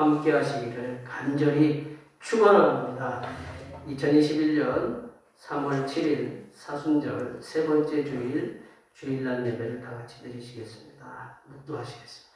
함께 하시기를 간절히 축원합니다. 2021년 3월 7일 사순절 세 번째 주일 주일날 예배를 다 같이 드리시겠습니다. 묵도하시겠습니다.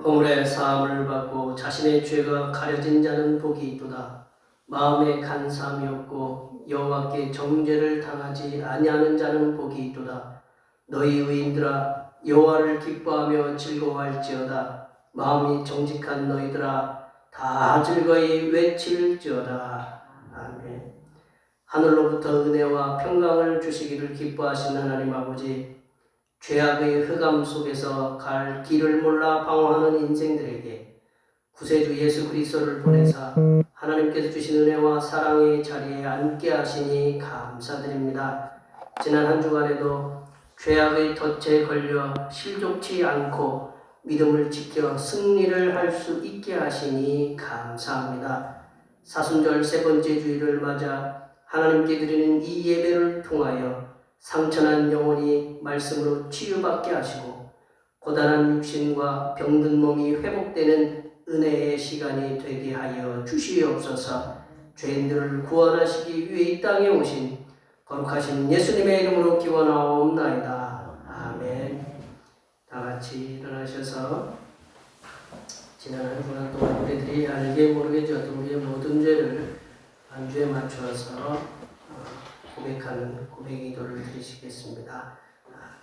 허물의 사함을 받고 자신의 죄가 가려진 자는 복이 있도다. 마음에 간사함이 없고 여호와께 정죄를 당하지 아니하는 자는 복이 있도다. 너희 의인들아 여호와를 기뻐하며 즐거워할지어다. 마음이 정직한 너희들아 다 즐거이 외칠지어다. 아멘. 하늘로부터 은혜와 평강을 주시기를 기뻐하신 하나님 아버지, 죄악의 흑암 속에서 갈 길을 몰라 방황하는 인생들에게 구세주 예수 그리스도를 보내사 하나님께서 주신 은혜와 사랑의 자리에 앉게 하시니 감사드립니다. 지난 한 주간에도 죄악의 덫에 걸려 실족치 않고 믿음을 지켜 승리를 할 수 있게 하시니 감사합니다. 사순절 세 번째 주일을 맞아 하나님께 드리는 이 예배를 통하여 상처난 영혼이 말씀으로 치유받게 하시고 고단한 육신과 병든 몸이 회복되는 은혜의 시간이 되게 하여 주시옵소서. 죄인들을 구원하시기 위해 이 땅에 오신 거룩하신 예수님의 이름으로 기원하옵나이다. 아멘. 다 같이 일어나셔서 지난 한 주간 동안 우리들이 알게 모르게 지었던 우리의 모든 죄를 안주에 맞추어서 고백하는 고백 기도를 드리시겠습니다.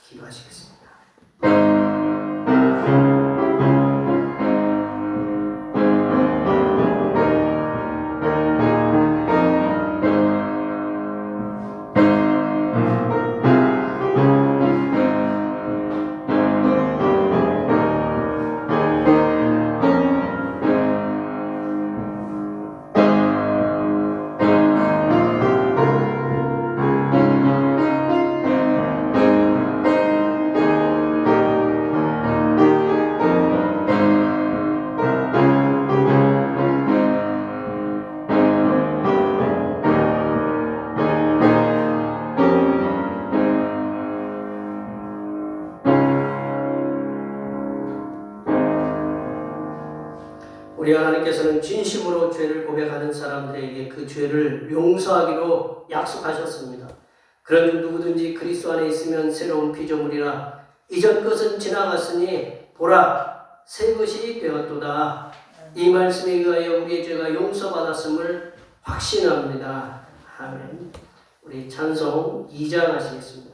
기도하시겠습니다. 우리 하나님께서는 진심으로 죄를 고백하는 사람들에게 그 죄를 용서하기로 약속하셨습니다. 그런 누구든지 그리스도 안에 있으면 새로운 피조물이라 이전 것은 지나갔으니 보라 새 것이 되었도다. 이 말씀에 의하여 우리의 죄가 용서받았음을 확신합니다. 아멘. 우리 찬송 2장 하시겠습니다.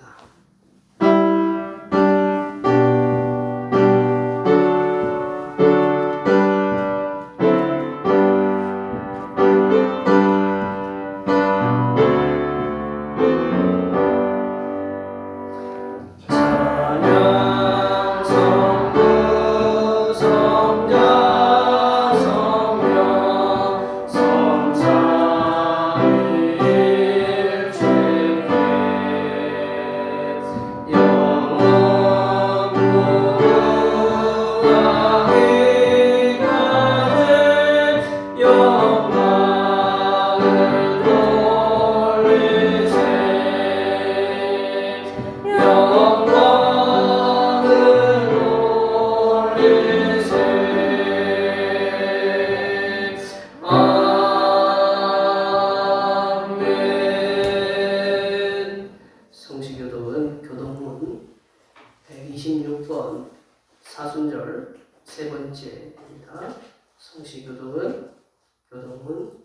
사순절 세 번째입니다. 성시교독은 교독문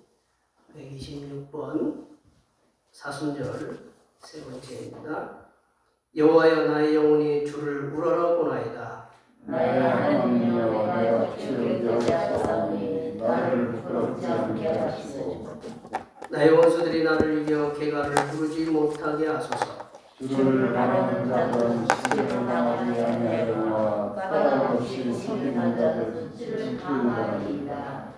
126번 사순절 세 번째입니다. 여호와여 나의 영혼이 주를 우러러보나이다. 나의 하나님이여 나의 주를 여호와시니 나를 부끄럽지 않게 하시고 나의 원수들이 나를 이겨 개가를 부르지 못하게 하소서. 주를 바라는 자들은 시기를 당하지 아니하려니와 까닭 없이 섬기는 자들 지를 당하리이다.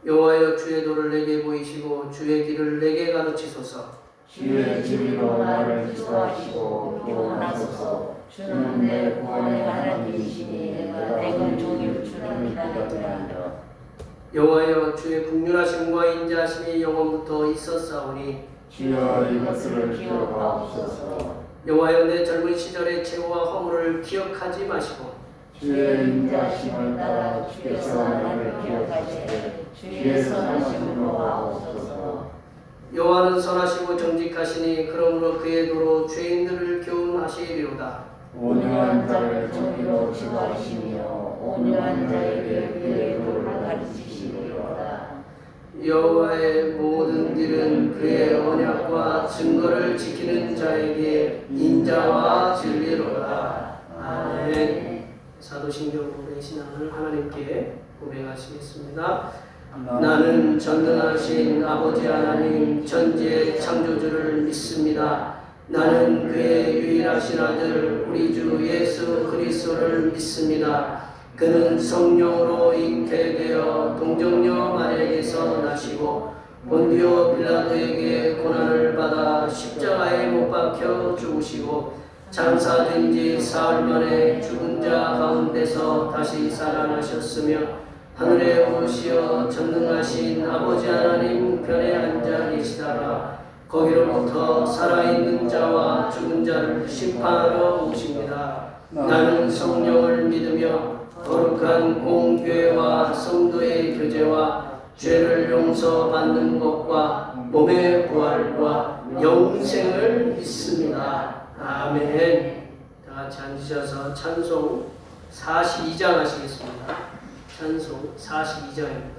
여호와여 주의 도를 내게 보이시고 주의 길을 내게 가르치소서. 주의 진리로 나를 기도하시고 구원하소서. 주는 내 구원의 하나님이시니 내가 내 종일 주를 기다리리라. 여호와여 주의 국률하심과 인자하심이 영원부터 있었사오니 주여 이것을 기억하옵소서. 여호와여 내 젊은 시절의 죄와 허물을 기억하지 마시고 주의 인자심을 따라 주께서 나를 기억하시되 주의 선하심으로 하옵소서. 여호와는 선하시고 정직하시니 그러므로 그의 도로 죄인들을 교훈하시리로다. 온유한 자를 정의로 지도하시며 온유한 자에게 그의 도를 가르치시리로다. 여호와의 모든 길은 그의 언약과 증거를 지키는 자에게 인자와 진리로다. 아멘. 사도신경의 신앙을 하나님께 고백하시겠습니다. 나는 전능하신 아버지 하나님 천지의 창조주를 믿습니다. 나는 그의 유일하신 아들 우리 주 예수 그리스도를 믿습니다. 그는 성령으로 잉태되어 동정녀 마리아에게서 나시고 본디오 빌라도에게 고난을 받아 십자가에 못 박혀 죽으시고 장사된 지 사흘 만에 죽은 자 가운데서 다시 살아나셨으며 하늘에 오르시어 전능하신 아버지 하나님 편에 앉아 계시다가 거기로부터 살아있는 자와 죽은 자를 심판하러 오십니다. 나는 성령을 믿으며 거룩한 공교회와 성도의 교제와 죄를 용서받는 것과 몸의 부활과 영생을 믿습니다. 아멘. 다 같이 앉으셔서 찬송 42장 하시겠습니다. 찬송 42장입니다.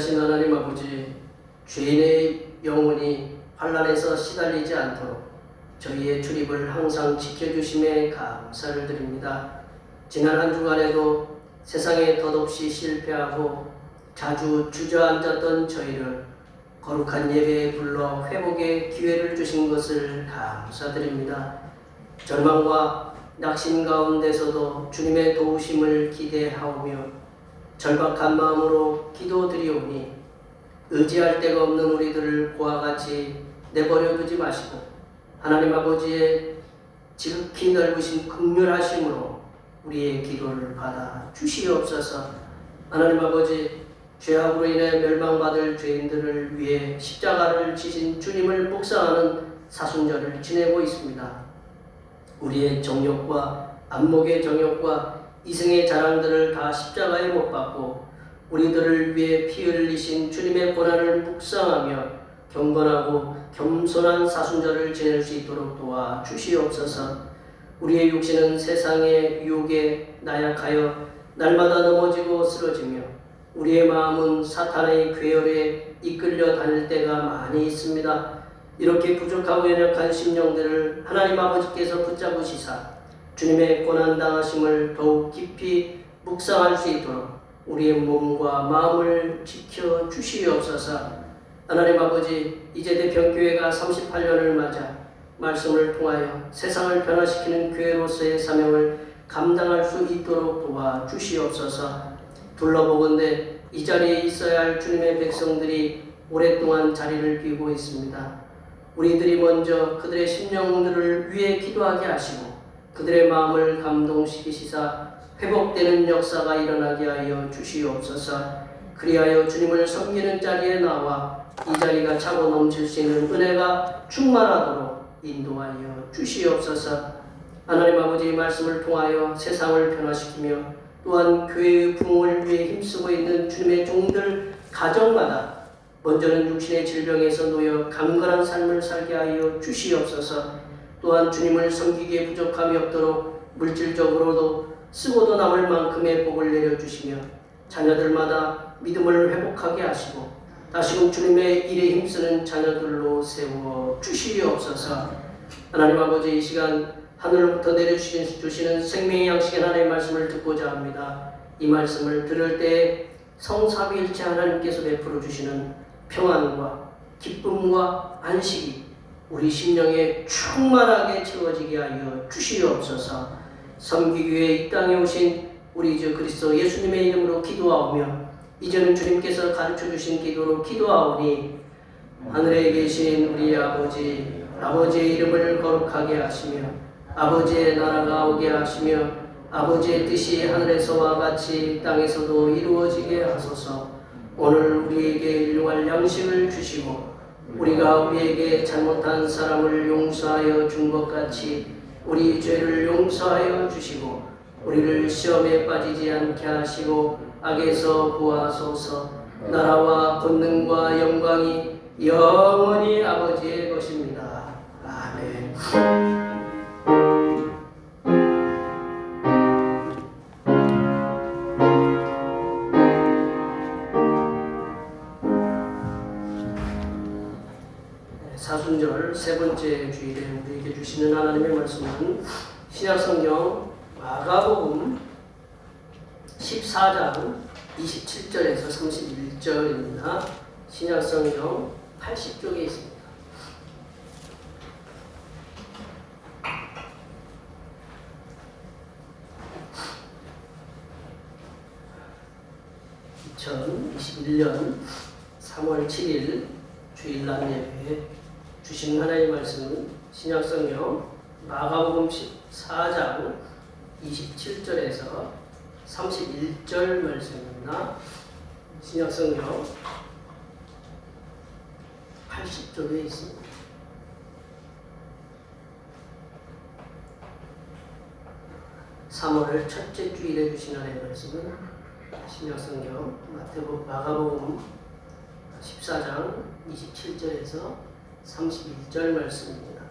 위대하신 하나님 아버지, 죄인의 영혼이 환난에서 시달리지 않도록 저희의 출입을 항상 지켜주심에 감사를 드립니다. 지난 한 주간에도 세상에 덧없이 실패하고 자주 주저앉았던 저희를 거룩한 예배에 불러 회복의 기회를 주신 것을 감사드립니다. 절망과 낙심 가운데서도 주님의 도우심을 기대하오며 절박한 마음으로 기도드리오니 의지할 데가 없는 우리들을 그와 같이 내버려 두지 마시고 하나님 아버지의 지극히 넓으신 긍휼하심으로 우리의 기도를 받아 주시옵소서. 하나님 아버지, 죄악으로 인해 멸망받을 죄인들을 위해 십자가를 지신 주님을 묵상하는 사순절을 지내고 있습니다. 우리의 정욕과 안목의 정욕과 이승의 자랑들을 다 십자가에 못 박고 우리들을 위해 피 흘리신 주님의 고난을 묵상하며 경건하고 겸손한 사순절을 지낼 수 있도록 도와 주시옵소서. 우리의 육신은 세상의 유혹에 나약하여 날마다 넘어지고 쓰러지며 우리의 마음은 사탄의 괴열에 이끌려 다닐 때가 많이 있습니다. 이렇게 부족하고 연약한 심령들을 하나님 아버지께서 붙잡으시사 주님의 고난당하심을 더욱 깊이 묵상할 수 있도록 우리의 몸과 마음을 지켜 주시옵소서. 하나님 아버지, 이제대평교회가 38년을 맞아 말씀을 통하여 세상을 변화시키는 교회로서의 사명을 감당할 수 있도록 도와 주시옵소서. 둘러보건대 이 자리에 있어야 할 주님의 백성들이 오랫동안 자리를 비우고 있습니다. 우리들이 먼저 그들의 심령들을 위해 기도하게 하시고 그들의 마음을 감동시키시사 회복되는 역사가 일어나게 하여 주시옵소서. 그리하여 주님을 섬기는 자리에 나와 이 자리가 차고 넘칠 수 있는 은혜가 충만하도록 인도하여 주시옵소서. 하나님 아버지의 말씀을 통하여 세상을 변화시키며 또한 교회의 부흥을 위해 힘쓰고 있는 주님의 종들 가정마다 먼저는 육신의 질병에서 놓여 강건한 삶을 살게 하여 주시옵소서. 또한 주님을 섬기기에 부족함이 없도록 물질적으로도 쓰고도 남을 만큼의 복을 내려주시며 자녀들마다 믿음을 회복하게 하시고 다시금 주님의 일에 힘쓰는 자녀들로 세워 주시옵소서. 하나님 아버지, 이 시간 하늘로부터 내려주시는 생명의 양식의 하나님의 말씀을 듣고자 합니다. 이 말씀을 들을 때 성삼위일체 하나님께서 베풀어 주시는 평안과 기쁨과 안식이 우리 심령에 충만하게 채워지게 하여 주시옵소서. 섬기기 위해 이 땅에 오신 우리 주 그리스도 예수님의 이름으로 기도하오며 이제는 주님께서 가르쳐 주신 기도로 기도하오니 하늘에 계신 우리 아버지, 아버지의 이름을 거룩하게 하시며 아버지의 나라가 오게 하시며 아버지의 뜻이 하늘에서와 같이 땅에서도 이루어지게 하소서. 오늘 우리에게 일용할 양식을 주시고 우리가 우리에게 잘못한 사람을 용서하여 준 것 같이 우리 죄를 용서하여 주시고 우리를 시험에 빠지지 않게 하시고 악에서 구하소서. 나라와 권능과 영광이 영원히 아버지의 것입니다. 아멘. 사순절 세 번째 주일에 우리에게 주시는 하나님의 말씀은 신약성경 마가복음 14장 27절에서 31절입니다. 신약성경 80쪽에 있습니다. (2021년 3월 7일) 주일날 예배에 주신 하나님의 말씀은 신약성경 마가복음 14장 27절에서 31절 말씀입니다. 신약성경 80쪽에 있습니다. (3월) 첫째 주일에 주신 하나님의 말씀은 신약성경 마가복음 14장 27절에서 31절 말씀입니다.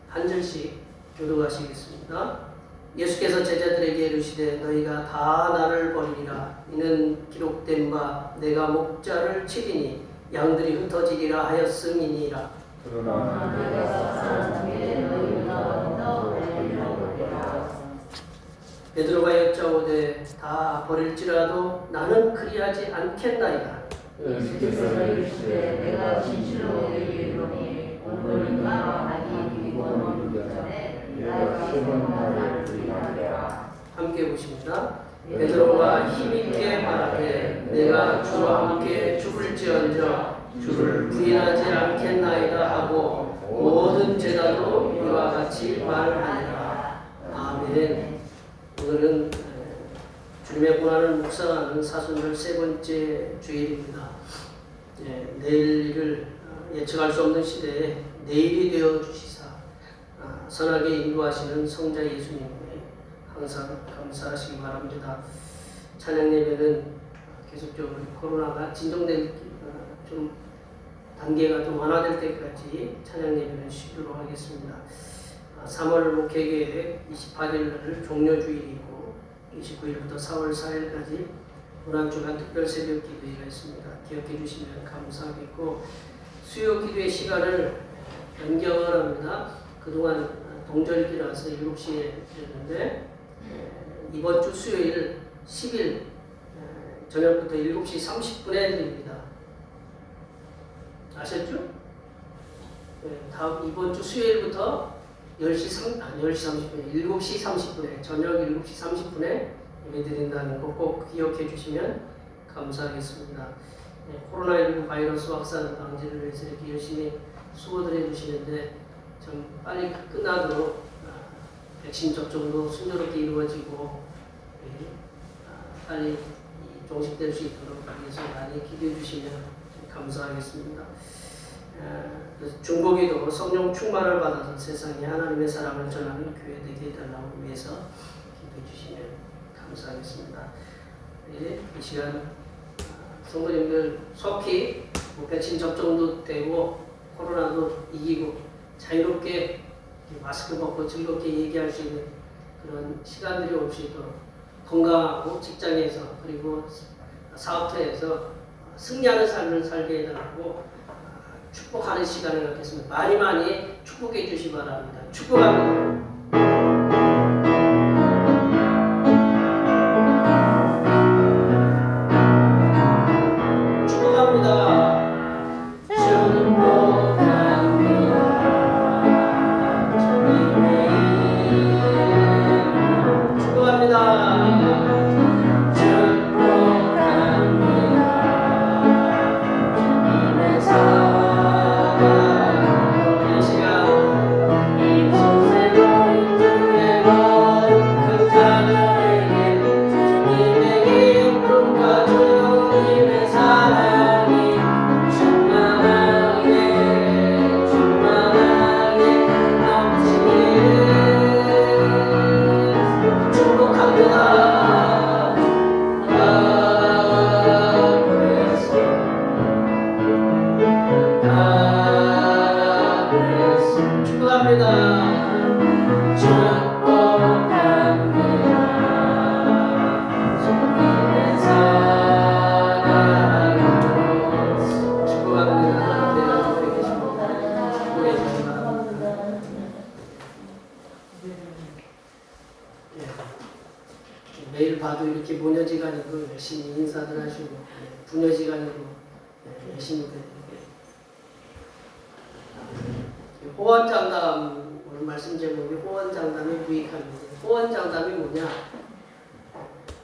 한 절씩 교독하시겠습니다. 예수께서 제자들에게 이르시되 너희가 다 나를 버리리라. 이는 기록된 바 내가 목자를 치리니 양들이 흩어지리라 하였음이니라. 그러나 내가 사람에게 너희가 먼저 버리리라. 베드로가 여짜오되 다 버릴지라도 나는 그리하지 않겠나이다. 예수께서 이르시되 내가 진실로 너희에게 이르노니 오늘 나와 아니 이번 전에 내가 3번 나를 부인하리라. 함께 보십니다. 베드로가 힘있게 말하되 내가 주와 함께 죽을지언정 주를 부인하지 않겠나이다 하고 모든 제자도 이와 같이 말하니라. 아멘. 오늘은 주님의 고난을 묵상하는 사순절 세 번째 주일입니다. 내일을 예측할 수 없는 시대에 내일이 되어 주시사 선하게 인도하시는 성자 예수님께 항상 감사하시기 바랍니다. 찬양 예배는 계속적으로 코로나가 진정될 좀 단계가 좀 완화될 때까지 찬양 예배를 쉬도록 하겠습니다. 3월 목회계획 28일을 종료주일이고 29일부터 4월 4일까지 고난주간 특별 새벽 기도회가 있습니다. 기억해 주시면 감사하겠고 수요 기도의 시간을 변경을 합니다. 그동안 동절기라서 7시에 했는데 이번 주 수요일 10일 저녁부터 7시 30분에 드립니다. 아셨죠? 다음 이번 주 수요일부터 10시 30분에 7시 30분에 저녁 7시 30분에 예배 드린다는 거 꼭 기억해 주시면 감사하겠습니다. 코로나19 바이러스 확산 방지를 위해서 이렇게 열심히 수고들 해주시는데 좀 빨리 끝나도록 백신 접종도 순조롭게 이루어지고 빨리 종식될 수 있도록 위해서 많이 기도해 주시면 감사하겠습니다. 중보기도 성령 충만을 받아서 세상에 하나님의 사랑을 전하는 교회 되게 해달라고 위해서 기도해 주시면 감사하겠습니다. 이 시간 성도님들 속히 백신 접종도 되고 코로나도 이기고 자유롭게 마스크 벗고 즐겁게 얘기할 수 있는 그런 시간들이 올 수 있도록 건강하고 직장에서 그리고 사업터에서 승리하는 삶을 살게 해달라고 축복하는 시간을 갖겠습니다. 많이 축복해 주시기 바랍니다. 축복합니다. 매일 봐도 이렇게 모녀지간이고 열심히 인사들 하시고 부녀지간이고 열심히 호언장담 오늘 말씀 제목이 호언장담의 유익함인데 호언장담이 뭐냐?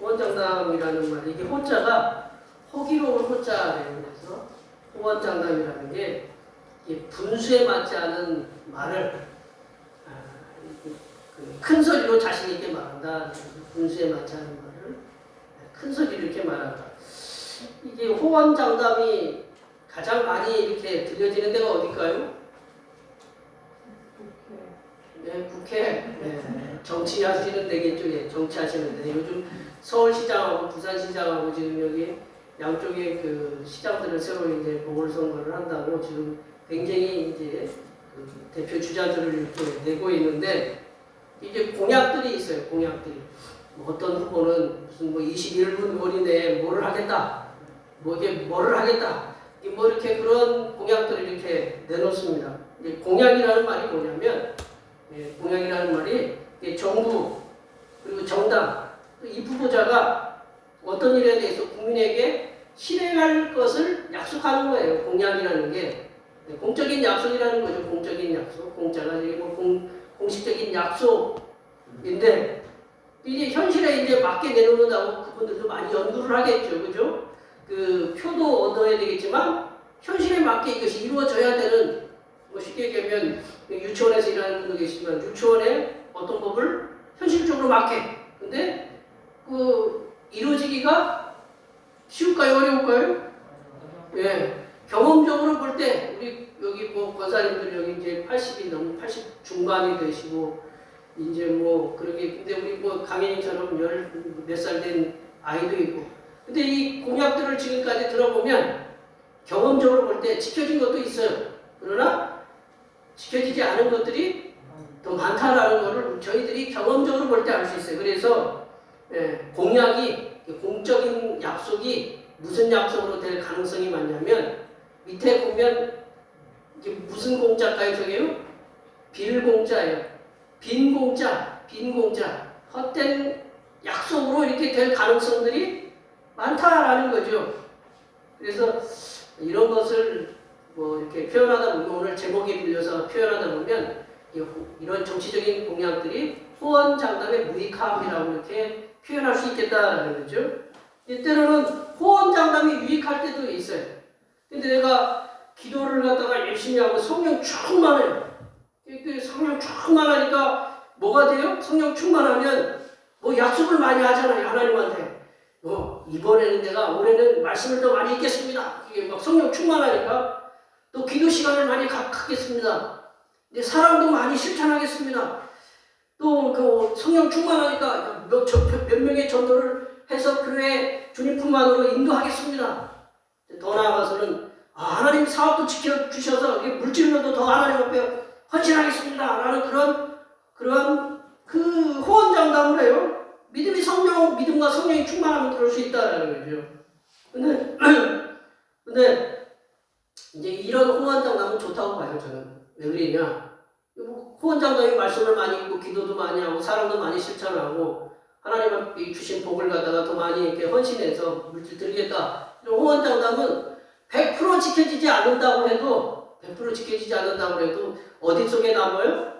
호언장담이라는 말이 이게 호자가 호기로운 호자래요. 그래서 호언장담이라는 게 분수에 맞지 않은 말을 큰 소리로 자신 있게 말한다. 분수에 맞지 않은 말을 큰 소리로 이렇게 말한다. 이게 호언장담이 가장 많이 이렇게 들려지는 데가 어딜까요? 네, 국회. 네, 정치하시는 데겠죠. 예, 정치하시는 데. 요즘 서울시장하고 부산시장하고 지금 여기 양쪽에 그 시장들을 새로 이제 보궐선거를 한다고 지금 굉장히 이제 그 대표 주자들을 이렇게 내고 있는데 이제 공약들이 있어요. 공약들이. 뭐 어떤 후보는 무슨 뭐 21분 거리 내에 뭐를 하겠다. 뭐 이게 뭐를 하겠다. 뭐 이렇게 그런 공약들을 이렇게 내놓습니다. 이제 공약이라는 말이 뭐냐면, 공약이라는 말이 정부 그리고 정당 이 후보자가 어떤 일에 대해서 국민에게 실행할 것을 약속하는 거예요. 공약이라는 게 공적인 약속이라는 거죠. 공적인 약속. 공짜가 이게 뭐 공식적인 약속인데 이제 현실에 이제 맞게 내놓는다고 그분들도 많이 연구를 하겠죠. 그죠? 그 표도 얻어야 되겠지만 현실에 맞게 이것이 이루어져야 되는 뭐 쉽게 얘기하면 유치원에서 일하는 분도 계시지만 유치원에 어떤 법을 현실적으로 맞게 근데 그 이루어지기가 쉬울까요? 어려울까요? 예. 경험적으로 볼 때 우리 여기 뭐 권사님들 여기 이제 80이 넘고 80 중반이 되시고 이제 뭐 그러게 근데 우리 뭐 강혜님처럼 몇 살 된 아이도 있고 근데 이 공약들을 지금까지 들어보면 경험적으로 볼 때 지켜진 것도 있어요. 그러나 지켜지지 않은 것들이 더 많다라는 것을 저희들이 경험적으로 볼 때 알 수 있어요. 그래서 공약이 공적인 약속이 무슨 약속으로 될 가능성이 많냐면 밑에 보면 이게 무슨 공짜일까요? 저게요? 빌공짜예요. 빈 공짜, 헛된 약속으로 이렇게 될 가능성들이 많다라는 거죠. 그래서 이런 것을 뭐 이렇게 표현하다 보면 오늘 제목에 빌려서 표현하다 보면 이런 정치적인 공약들이 호언장담의 무익함이라고 이렇게 표현할 수 있겠다라는 거죠. 때로는 호언장담이 유익할 때도 있어요. 근데 내가 기도를 갖다가 열심히 하고 성령 충만해요. 성령 충만하니까 뭐가 돼요? 성령 충만하면 뭐 약속을 많이 하잖아요. 하나님한테. 이번에는 내가 올해는 말씀을 더 많이 읽겠습니다. 이게 막 성령 충만하니까 또 기도 시간을 많이 갖겠습니다. 내 사랑도 많이 실천하겠습니다. 또 그 성령 충만하니까 몇 명의 전도를 해서 교회 주님 품 안으로 인도하겠습니다. 더 나아가서는 하나님 사업도 지켜주셔서 물질로도 더 하나님 앞에 헌신하겠습니다. 라는 그런 그 호언장담을 해요. 믿음과 성령이 충만하면 그럴 수 있다라는 거죠. 근데 이제 이런 호언장담은 좋다고 봐요. 저는. 왜 그러냐? 호언장담이 말씀을 많이 읽고 기도도 많이 하고 사랑도 많이 실천하고 하나님 주신 복을 갖다가 더 많이 이렇게 헌신해서 물질 드리겠다. 이런 호언장담은 100% 지켜지지 않는다고 해도 어디 속에 남아요?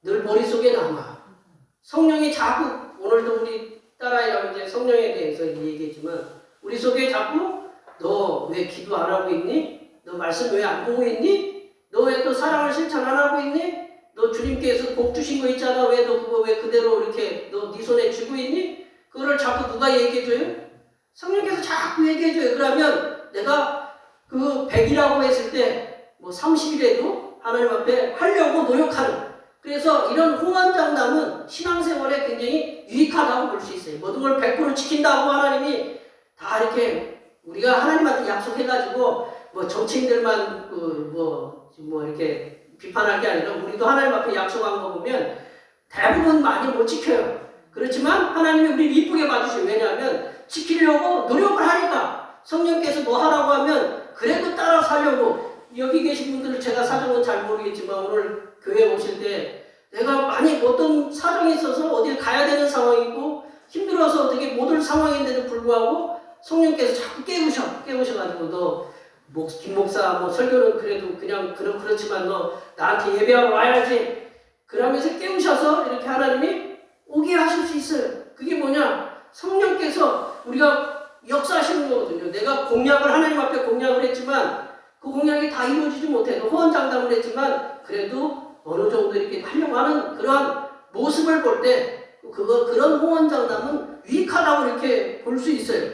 늘 머릿속에 남아. 성령이 자꾸 오늘도 우리 딸아이랑 이제 성령에 대해서 얘기했지만 우리 속에 자꾸 너 왜 기도 안 하고 있니? 너 말씀 왜 안 보고 있니? 너 왜 또 사랑을 실천 안 하고 있니? 너 주님께서 복 주신 거 있잖아. 왜 너 그거 왜 그대로 이렇게 너 네 손에 쥐고 있니? 그거를 자꾸 누가 얘기해줘요? 성령께서 자꾸 얘기해줘요. 그러면 내가 그 100이라고 했을 때 뭐 30이라도 하나님 앞에 하려고 노력하는 그래서 이런 호언장담은 신앙생활에 굉장히 유익하다고 볼 수 있어요. 모든 걸 100% 지킨다고 하나님이 다 이렇게 우리가 하나님한테 약속해가지고 뭐 정치인들만 뭐 이렇게 비판할 게 아니라 우리도 하나님 앞에 약속한 거 보면 대부분 많이 못 지켜요. 그렇지만 하나님이 우리를 이쁘게 봐주셔요. 왜냐하면 지키려고 노력을 하니까 성령께서 뭐 하라고 하면 그래도 따라 살려고 여기 계신 분들은 제가 사정은 잘 모르겠지만 오늘 교회 오실 때 내가 많이 어떤 사정이 있어서 어딜 가야 되는 상황이고 힘들어서 되게 못 올 상황인데도 불구하고 성령께서 자꾸 깨우셔가지고 너 김 목사 뭐 설교는 그래도 그냥 그렇지만 너 나한테 예배하러 와야지 그러면서 깨우셔서 이렇게 하나님이 오게 하실 수 있어요. 그게 뭐냐? 성령께서 우리가 역사하시는 거거든요. 내가 하나님 앞에 공약을 했지만 그 공약이 다 이루어지지 못해도 호언장담을 했지만 그래도 어느 정도 이렇게 하려고 하는 그러한 모습을 볼 때 그런 호언장담은 유익하다고 이렇게 볼 수 있어요.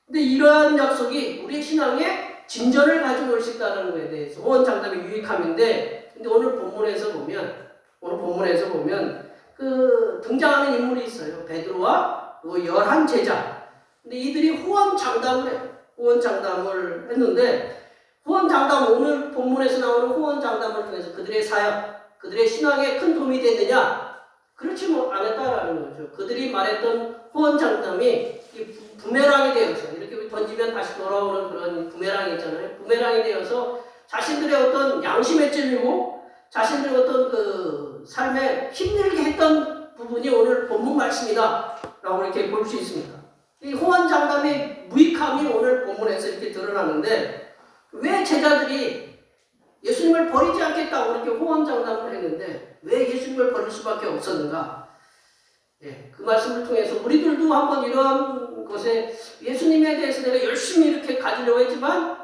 근데 이러한 약속이 우리의 신앙에 진전을 가지고 올 수 있다는 것에 대해서 호언장담의 유익함인데 근데 오늘 본문에서 보면 그 등장하는 인물이 있어요. 베드로와 11제자. 근데 이들이 호언장담을 했는데 오늘 본문에서 나오는 호언장담을 통해서 그들의 사역, 그들의 신앙에 큰 도움이 됐느냐? 그렇지 안 했다라는 거죠. 그들이 말했던 호언장담이 부메랑이 되어서 이렇게 던지면 다시 돌아오는 그런 부메랑이 있잖아요. 부메랑이 되어서 자신들의 어떤 양심에 찔리고 자신들의 어떤 그 삶에 힘들게 했던 부분이 오늘 본문 말씀이다 라고 이렇게 볼 수 있습니다. 이 호언장담의 무익함이 오늘 본문에서 이렇게 드러나는데, 왜 제자들이 예수님을 버리지 않겠다고 이렇게 호언장담을 했는데 왜 예수님을 버릴 수밖에 없었는가? 그 말씀을 통해서 우리들도 한번 이런 것에 예수님에 대해서 내가 열심히 이렇게 가지려고 했지만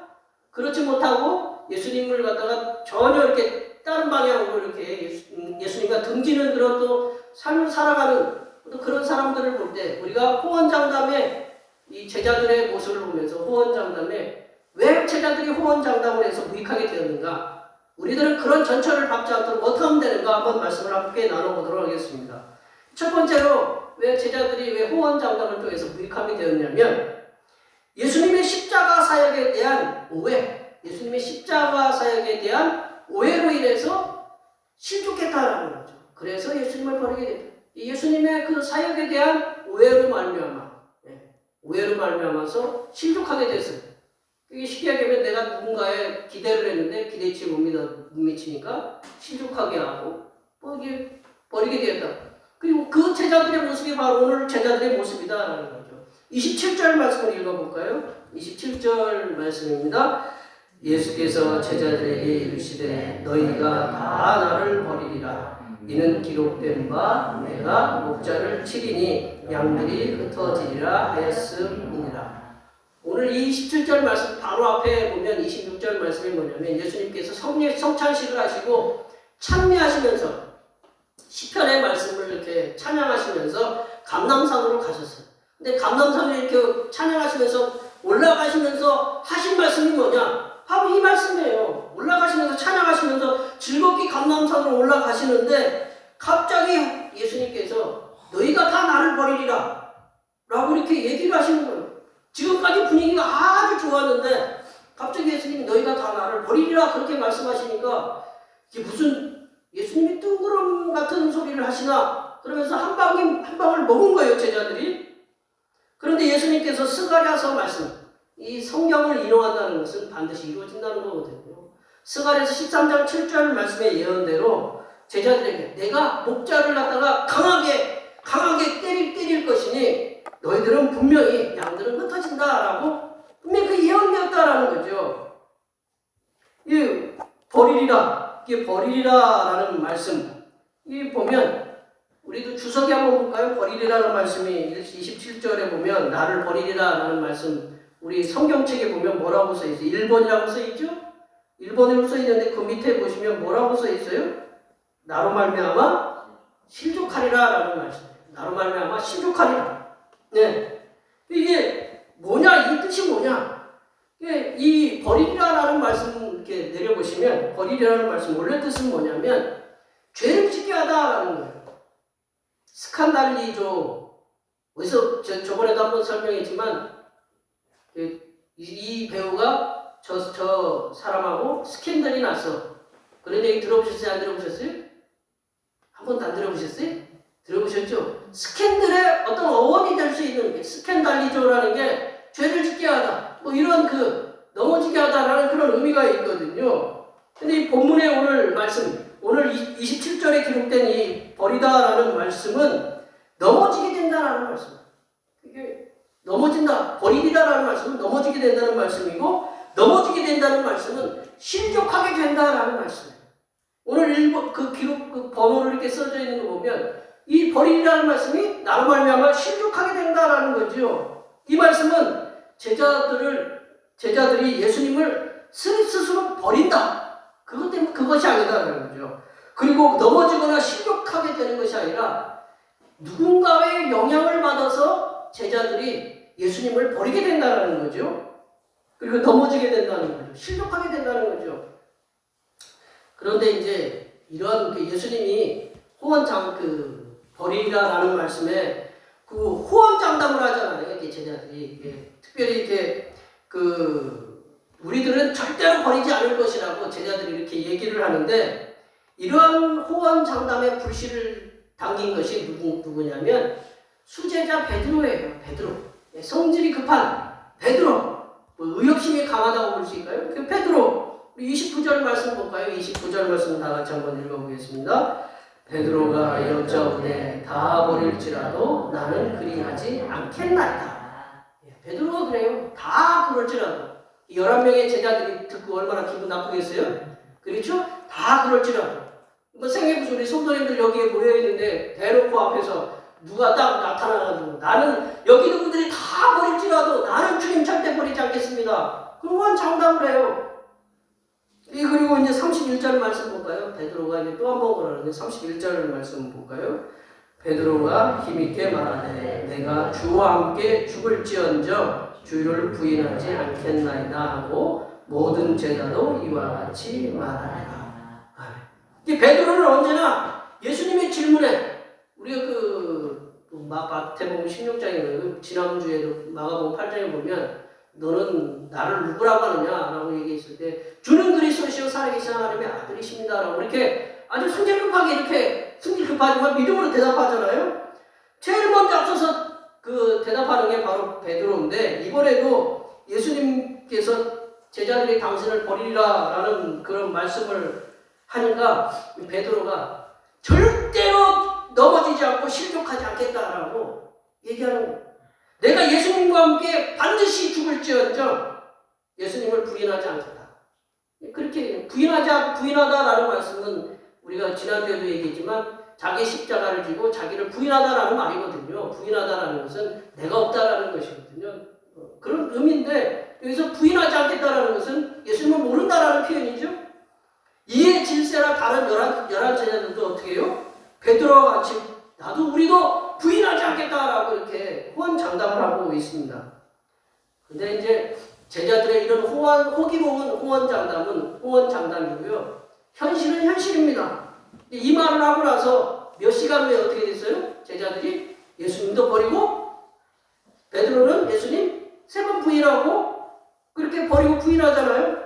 그렇지 못하고 예수님을 갖다가 전혀 이렇게 다른 방향으로 이렇게 예수님과 등지는 그런 또 삶을 살아가는 또 그런 사람들을 볼 때 우리가 호언장담의 이 제자들의 모습을 보면서 호언장담에 왜 제자들이 호언장담을 해서 무익하게 되었는가? 우리들은 그런 전철을 밟지 않도록 어떻게 하면 되는가? 한번 말씀을 함께 나눠보도록 하겠습니다. 첫 번째로 왜 제자들이 왜 호언장담을 통해서 무익함이 되었냐면 예수님의 십자가 사역에 대한 오해, 예수님의 십자가 사역에 대한 오해로 인해서 실족했다라는 거죠. 그래서 예수님을 버리게 됐다. 예수님의 그 사역에 대한 오해로 말미암아서 실족하게 됐어요. 이게 쉽게 얘기하면 내가 누군가의 기대를 했는데 기대치에 못 미치니까 실족하게 하고 이게 버리게 되었다. 그리고 그 제자들의 모습이 바로 오늘 제자들의 모습이다라는 거죠. 27절 말씀을 읽어볼까요? 27절 말씀입니다. 예수께서 제자들에게 이르시되 너희가 다 나를 버리리라. 이는 기록된 바 내가 목자를 치리니 양들이 흩어지리라 하였음이니라. 오늘 이 17절 말씀 바로 앞에 보면 26절 말씀이 뭐냐면 예수님께서 성찬식을 하시고 찬미하시면서 시편의 말씀을 이렇게 찬양하시면서 감람산으로 가셨어요. 근데 감람산을 이렇게 찬양하시면서 올라가시면서 하신 말씀이 뭐냐? 바로 이 말씀이에요. 올라가시면서 찬양하시면서 즐겁게 감람산으로 올라가시는데 갑자기 예수님께서 너희가 다 나를 버리리라 라고 이렇게 얘기를 하시는 거예요. 지금까지 분위기가 아주 좋았는데 갑자기 예수님이 너희가 다 나를 버리리라 그렇게 말씀하시니까 이게 무슨 예수님이 뜬구름 같은 소리를 하시나 그러면서 한 방울 먹은 거예요, 제자들이. 그런데 예수님께서 스가랴서 말씀, 이 성경을 인용한다는 것은 반드시 이루어진다는 거거든요. 스가랴서 13장 7절 말씀의 예언대로 제자들에게 내가 목자를 갖다가 강하게 때릴 것이니 너희들은 분명히 양들은 흩어진다라고 분명히 그 예언되었다라는 거죠. 이 버리리라, 이게 버리리라라는 말씀, 이 보면 우리도 주석이 한번 볼까요? 버리리라는 말씀이 27절에 보면 나를 버리리라라는 말씀, 우리 성경책에 보면 뭐라고 써 있어요? 1번이라고 써 있죠? 1번으로 써 있는데 그 밑에 보시면 뭐라고 써 있어요? 나로 말미암아 실족하리라라는 말씀이에요. 나로 말미암아 실족하리라. 네, 이게 뭐냐? 이 뜻이 뭐냐? 이 버리리라라는 말씀 이렇게 내려보시면 버리리라는 말씀 원래 뜻은 뭐냐면 죄를 짓게 하다라는 거예요. 스칸달리조, 어디서 저번에도 한번 설명했지만 이 배우가 저 사람하고 스캔들이 났어. 그런 얘기 들어보셨어요? 안 들어보셨어요? 한 번도 안 들어보셨어요? 들어보셨죠? 스캔들의 어떤 어원이 될 수 있는 게 스캔달리조라는 게 죄를 짓게 하다, 뭐 이런 넘어지게 하다라는 그런 의미가 있거든요. 근데 이 본문의 오늘 말씀, 오늘 27절에 기록된 이 버리다라는 말씀은 넘어지게 된다라는 말씀. 이게 넘어진다, 버리리다라는 말씀은 넘어지게 된다는 말씀이고, 넘어지게 된다는 말씀은 실족하게 된다라는 말씀이에요. 오늘 그 번호를 이렇게 써져 있는 거 보면 이 버리리라는 말씀이 나로 말미암아 실족하게 된다라는 거죠. 이 말씀은 제자들이 예수님을 스스로 버린다, 그것 때문에 그것이 아니다라는 거죠. 그리고 넘어지거나 실족하게 되는 것이 아니라 누군가의 영향을 받아서 제자들이 예수님을 버리게 된다는 거죠. 그리고 넘어지게 된다는 거죠. 실족하게 된다는 거죠. 그런데 이제 이런 예수님이 버리라라는 말씀에 그 호언장담을 하잖아요. 이게 제자들이 특별히 이렇게 우리들은 절대로 버리지 않을 것이라고 제자들이 이렇게 얘기를 하는데, 이러한 호언장담의 불씨를 당긴 것이 누구냐면 수제자 베드로예요. 베드로. 성질이 급한 베드로. 뭐 의욕심이 강하다고 볼 수 있을까요? 그 베드로. 29절 말씀 볼까요? 29절 말씀 다 같이 한번 읽어보겠습니다. 베드로가 여짜오되 다 버릴지라도 나는 그리하지 않겠나이다. 베드로가 그래요. 다 그럴지라도. 11명의 제자들이 듣고 얼마나 기분 나쁘겠어요? 그렇죠? 다 그럴지라도. 뭐 생각해보세요. 우리 성도님들 여기에 모여있는데 대놓고 앞에서 누가 딱 나타나가지고 나는 여기 있는 분들이 다 버릴지라도 나는 주님 절대 버리지 않겠습니다. 그건 장담을 해요. 그리고 이제 31절 말씀 볼까요? 베드로가 이제 또 한 번 그러는데 31절 말씀 볼까요? 베드로가 힘있게 말하되 내가 주와 함께 죽을지언정 주를 부인하지 않겠나이다 하고 모든 제자도 이와 같이 말하리라. 이 베드로는 언제나 예수님의 질문에 우리가 마태복음 16장에 지난주에도 마가복음 8장에 보면 너는 나를 누구라고 하느냐라고 얘기했을 때 주는 그리스도시요 살아계신 하나님의 아들이십니다라고 이렇게 아주 성질급하게 이렇게 성질급하지만 믿음으로 대답하잖아요. 제일 먼저 앞서서 그 대답하는 게 바로 베드로인데 이번에도 예수님께서 제자들이 당신을 버리리라라는 그런 말씀을 하니까 베드로가 절대로 넘어지지 않고 실족하지 않겠다라고 얘기하는 거예요. 내가 예수님과 함께 반드시 죽을지언정 예수님을 부인하지 않겠다. 그렇게 부인하다라는 말씀은 우리가 지난주에도 얘기했지만 자기 십자가를 지고 자기를 부인하다라는 말이거든요. 부인하다라는 것은 내가 없다라는 것이거든요. 그런 의미인데 여기서 부인하지 않겠다라는 것은 예수님을 모른다라는 표현이죠. 이에 질세라 다른 열한 제자들도 어떻게 해요? 베드로와 같이 나도 우리도 부인하지 않겠다라고 이렇게 호언장담을 하고 있습니다. 근데 이제 제자들의 이런 호기로운 호언장담이고요. 현실은 현실입니다. 이 말을 하고 나서 몇 시간 후에 어떻게 됐어요? 제자들이 예수님도 버리고 베드로는 예수님 3번 부인하고 그렇게 버리고 부인하잖아요.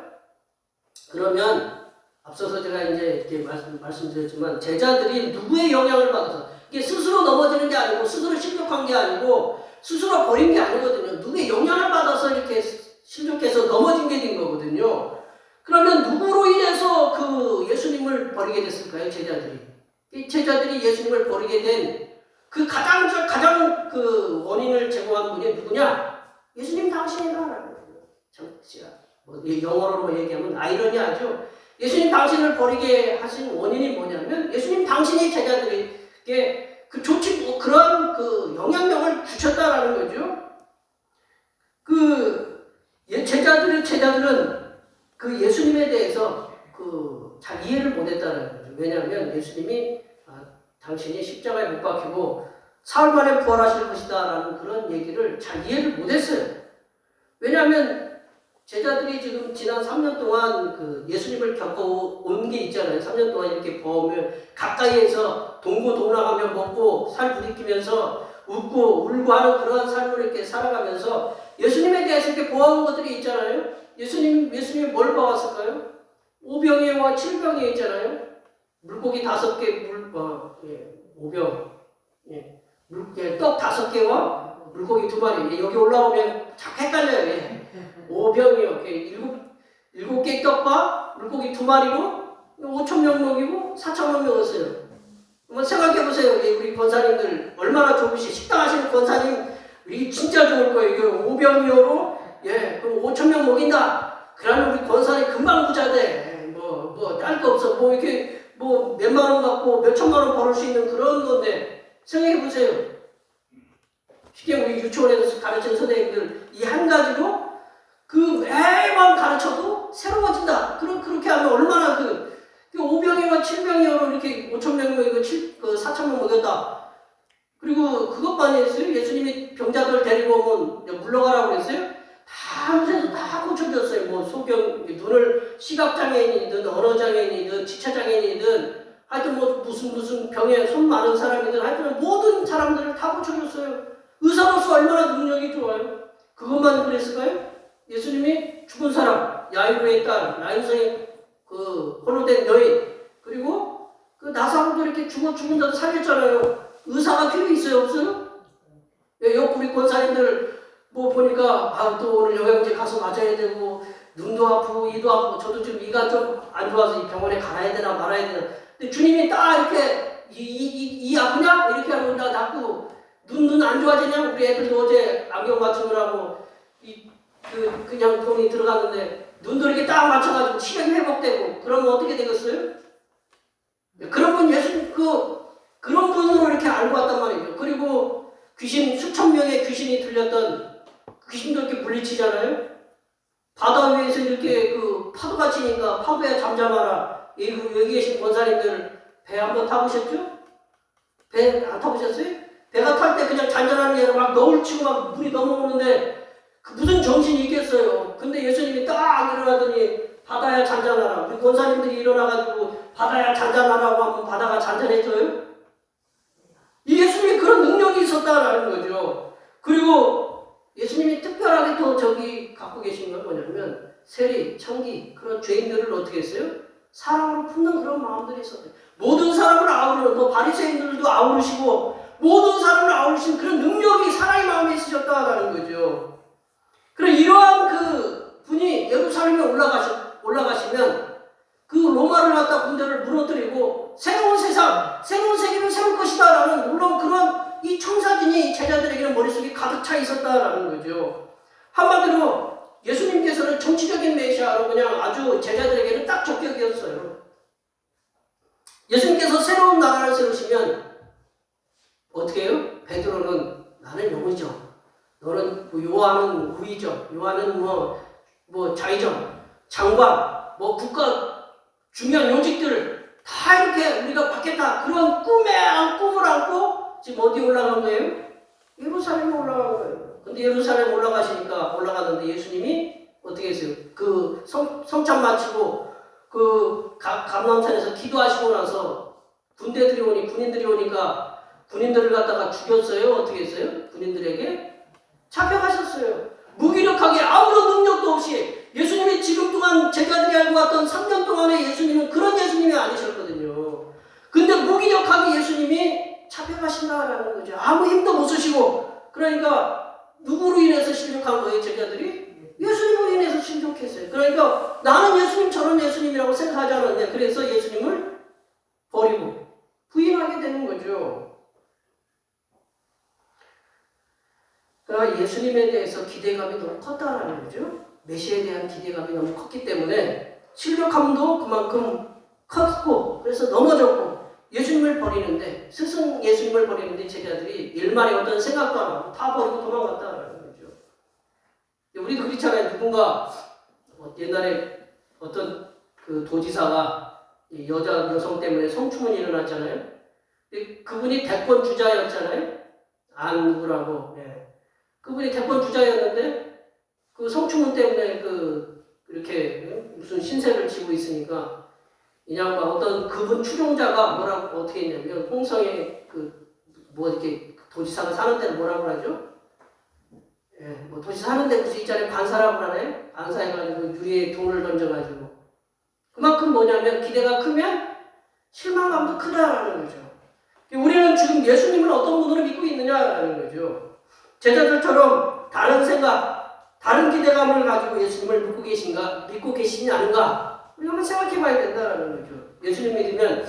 그러면 앞서서 제가 이제 이렇게 말씀드렸지만 제자들이 누구의 영향을 받아서 이게 스스로 넘어지는 게 아니고 스스로 실족한 게 아니고 스스로 버린 게 아니거든요. 누구의 영향을 받아서 이렇게 실족해서 넘어진 게 된 거거든요. 그러면 누구로 인해서 그 예수님을 버리게 됐을까요? 제자들이. 이 제자들이 예수님을 버리게 된 그 가장 그 원인을 제공한 분이 누구냐? 예수님 당신이다라는 거예요. 영어로 얘기하면 아이러니하죠. 예수님 당신을 버리게 하신 원인이 뭐냐면 예수님 당신이 제자들에게 그런 그 영향력을 주셨다라는 거죠. 제자들은 그 예수님에 대해서 잘 이해를 못했다는 거죠. 왜냐하면 예수님이 당신이 십자가에 못 박히고 사흘 만에 부활하실 것이다라는 그런 얘기를 잘 이해를 못했어요. 왜냐하면 제자들이 지금 지난 3년 동안 그 예수님을 겪어온 게 있잖아요. 3년 동안 이렇게 보험을 가까이에서 동고동락하며 먹고 살 부딪히면서 웃고 울고 하는 그러한 삶을 이렇게 살아가면서 예수님에 대해서 이렇게 보아온 것들이 있잖아요. 예수님이 뭘 봐왔을까요? 오병이어와 7병이 있잖아요. 물고기 5개, 5병, 떡 5개와 물고기 2마리. 여기 올라오면 자꾸 헷갈려요. 5병이요. 7개 떡과 물고기 2마리로 5,000명 먹이고 4,000명 먹었어요. 한번 생각해보세요. 우리 권사님들 얼마나 좋으시 식당 하시는 권사님 이게 진짜 좋을 거예요. 이거 5병이어로 그럼 5,000명 먹인다. 그러면 우리 권사님 금방 부자 돼. 딸 거 없어. 이렇게 몇만 원 갖고 몇천만 원 벌을 수 있는 그런 건데 생각해보세요. 쉽게 우리 유치원에서 가르치는 선생님들 이 한 가지로 매번 가르쳐도 새로워진다. 그렇게 하면 얼마나 5병이와 7병이어로 이렇게 5,000명 먹이고 4,000명 먹였다. 그리고 그것만이 했어요. 예수님이 병자들 데리고 오면 물러가라고 그랬어요. 다 요새도 다 고쳐줬어요. 눈을 시각장애인이든 언어장애인이든 지체장애인이든 하여튼 무슨 병에 손 많은 사람이든 하여튼 모든 사람들을 다 고쳐줬어요. 의사로서 얼마나 능력이 좋아요. 그것만 그랬을까요? 예수님이 죽은 사람, 야이로의 딸, 나인성의 홀로 된 여인, 그리고 그 나사로도 이렇게 죽은다고 살렸잖아요. 의사가 필요 있어요, 없어요? 우리 권사님들 뭐 보니까 또 오늘 영양제 가서 맞아야 되고 눈도 아프고 이도 아프고 저도 지금 이가 좀 안 좋아서 이 병원에 가야 되나 말아야 되나. 근데 주님이 딱 이렇게 이 아프냐 이렇게 하면 나 낫고 눈 안 좋아지냐. 우리 애들도 어제 안경 맞추느라고 그냥 돈이 들어갔는데 눈도 이렇게 딱 맞춰가지고 시력이 회복되고 그러면 어떻게 되겠어요? 그런 분 예수님 그런 분으로 이렇게 알고 왔단 말이죠. 그리고 귀신 수천 명의 귀신이 들렸던 귀신도 이렇게 물리치잖아요. 바다 위에서 이렇게 파도가 치니까 파도에 잠잠하라. 여기 계신 권사님들 배 한번 타보셨죠? 배 안 타보셨어요? 배가 탈 때 그냥 잔잔한 게 아니라 막 너울치고 막 물이 넘어오는데 무슨 정신이 있겠어요. 근데 예수님이 딱 일어나더니 바다야 잔잔하라. 우리 권사님들이 일어나가지고 바다야 잔잔하라고 하면 바다가 잔잔해져요? 이 예수님이 그런 능력이 있었다라는 거죠. 그리고 예수님이 특별하게 또 저기 갖고 계신 건 뭐냐면 세리, 청기 그런 죄인들을 어떻게 했어요? 사랑으로 품는 그런 마음들이 있었어요. 모든 사람을 아우르는 바리새인들도 아우르시고 모든 사람을 아우르신 그런 능력이 사랑의 마음에 있으셨다라는 거죠. 그럼 이러한 분이 예루살렘에 올라가시면 그 로마를 갖다 군대를 무너뜨리고 새로운 세상, 새로운 세계를 세울 것이다라는 물론 그런 이 청사진이 제자들에게는 머릿속에 가득 차 있었다라는 거죠. 한마디로 예수님께서는 정치적인 메시아로 그냥 아주 제자들에게는 딱 적격이었어요. 예수님께서 새로운 나라를 세우시면 어떻게 해요? 베드로는 나는 영이죠. 너는 요한은 우이죠. 요한은 뭐 자의정, 장관, 뭐 국가 중요한 요직들 다 이렇게 우리가 받겠다. 그런 꿈을 안고 지금 어디 올라간 거예요? 예루살렘에 올라간 거예요. 근데 예루살렘 올라가는데 예수님이 어떻게 했어요? 성찬 마치고 감람산에서 기도하시고 나서 군인들이 오니까 군인들을 갖다가 죽였어요? 어떻게 했어요? 군인들에게 잡혀가셨어요. 무기력하게 아무런 능력도 없이 예수님이 지금 동안 제자들이 알고 왔던 3년 동안의 예수님은 그런 예수님이 아니셨거든요. 근데 무기력하게 예수님이 잡혀가신다라는 거죠. 아무 힘도 못 쓰시고. 그러니까 누구로 인해서 실족한 거예요, 제자들이? 예수님으로 인해서 실족했어요. 그러니까 나는 예수님 저런 예수님이라고 생각하지 않았네. 그래서 예수님을 버리고 부인하게 되는 거죠. 그러니까 예수님에 대해서 기대감이 너무 컸다라는 거죠. 메시아에 대한 기대감이 너무 컸기 때문에 실족함도 그만큼 컸고 그래서 넘어졌고 예수님을 버리는데 스승 예수님을 버리는데 제자들이 일말의 어떤 생각도 안 하고 다 버리고 도망갔다라는 거죠. 우리도 그렇잖아요. 누군가 옛날에 어떤 도지사가 여성 때문에 성추문이 일어났잖아요. 그분이 대권 주자였잖아요. 안 누구라고. 그분이 대권 주자였는데 그 성추문 때문에 이렇게 무슨 신세를 지고 있으니까 그냥 어떤 그분 추종자가 뭐라고 어떻게 했냐면 홍성에 이렇게 도지사가 사는 데는 뭐라고 하죠? 뭐 도지사 사는데 무슨 있잖아요. 반사라고 하나요? 반사해가지고 유리에 돈을 던져가지고 그만큼 뭐냐면 기대가 크면 실망감도 크다라는 거죠. 우리는 지금 예수님을 어떤 분으로 믿고 있느냐라는 거죠. 제자들처럼 다른 생각, 다른 기대감을 가지고 예수님을 믿고 계시지 않은가? 우리가 한번 생각해 봐야 된다는 거죠. 예수님 믿으면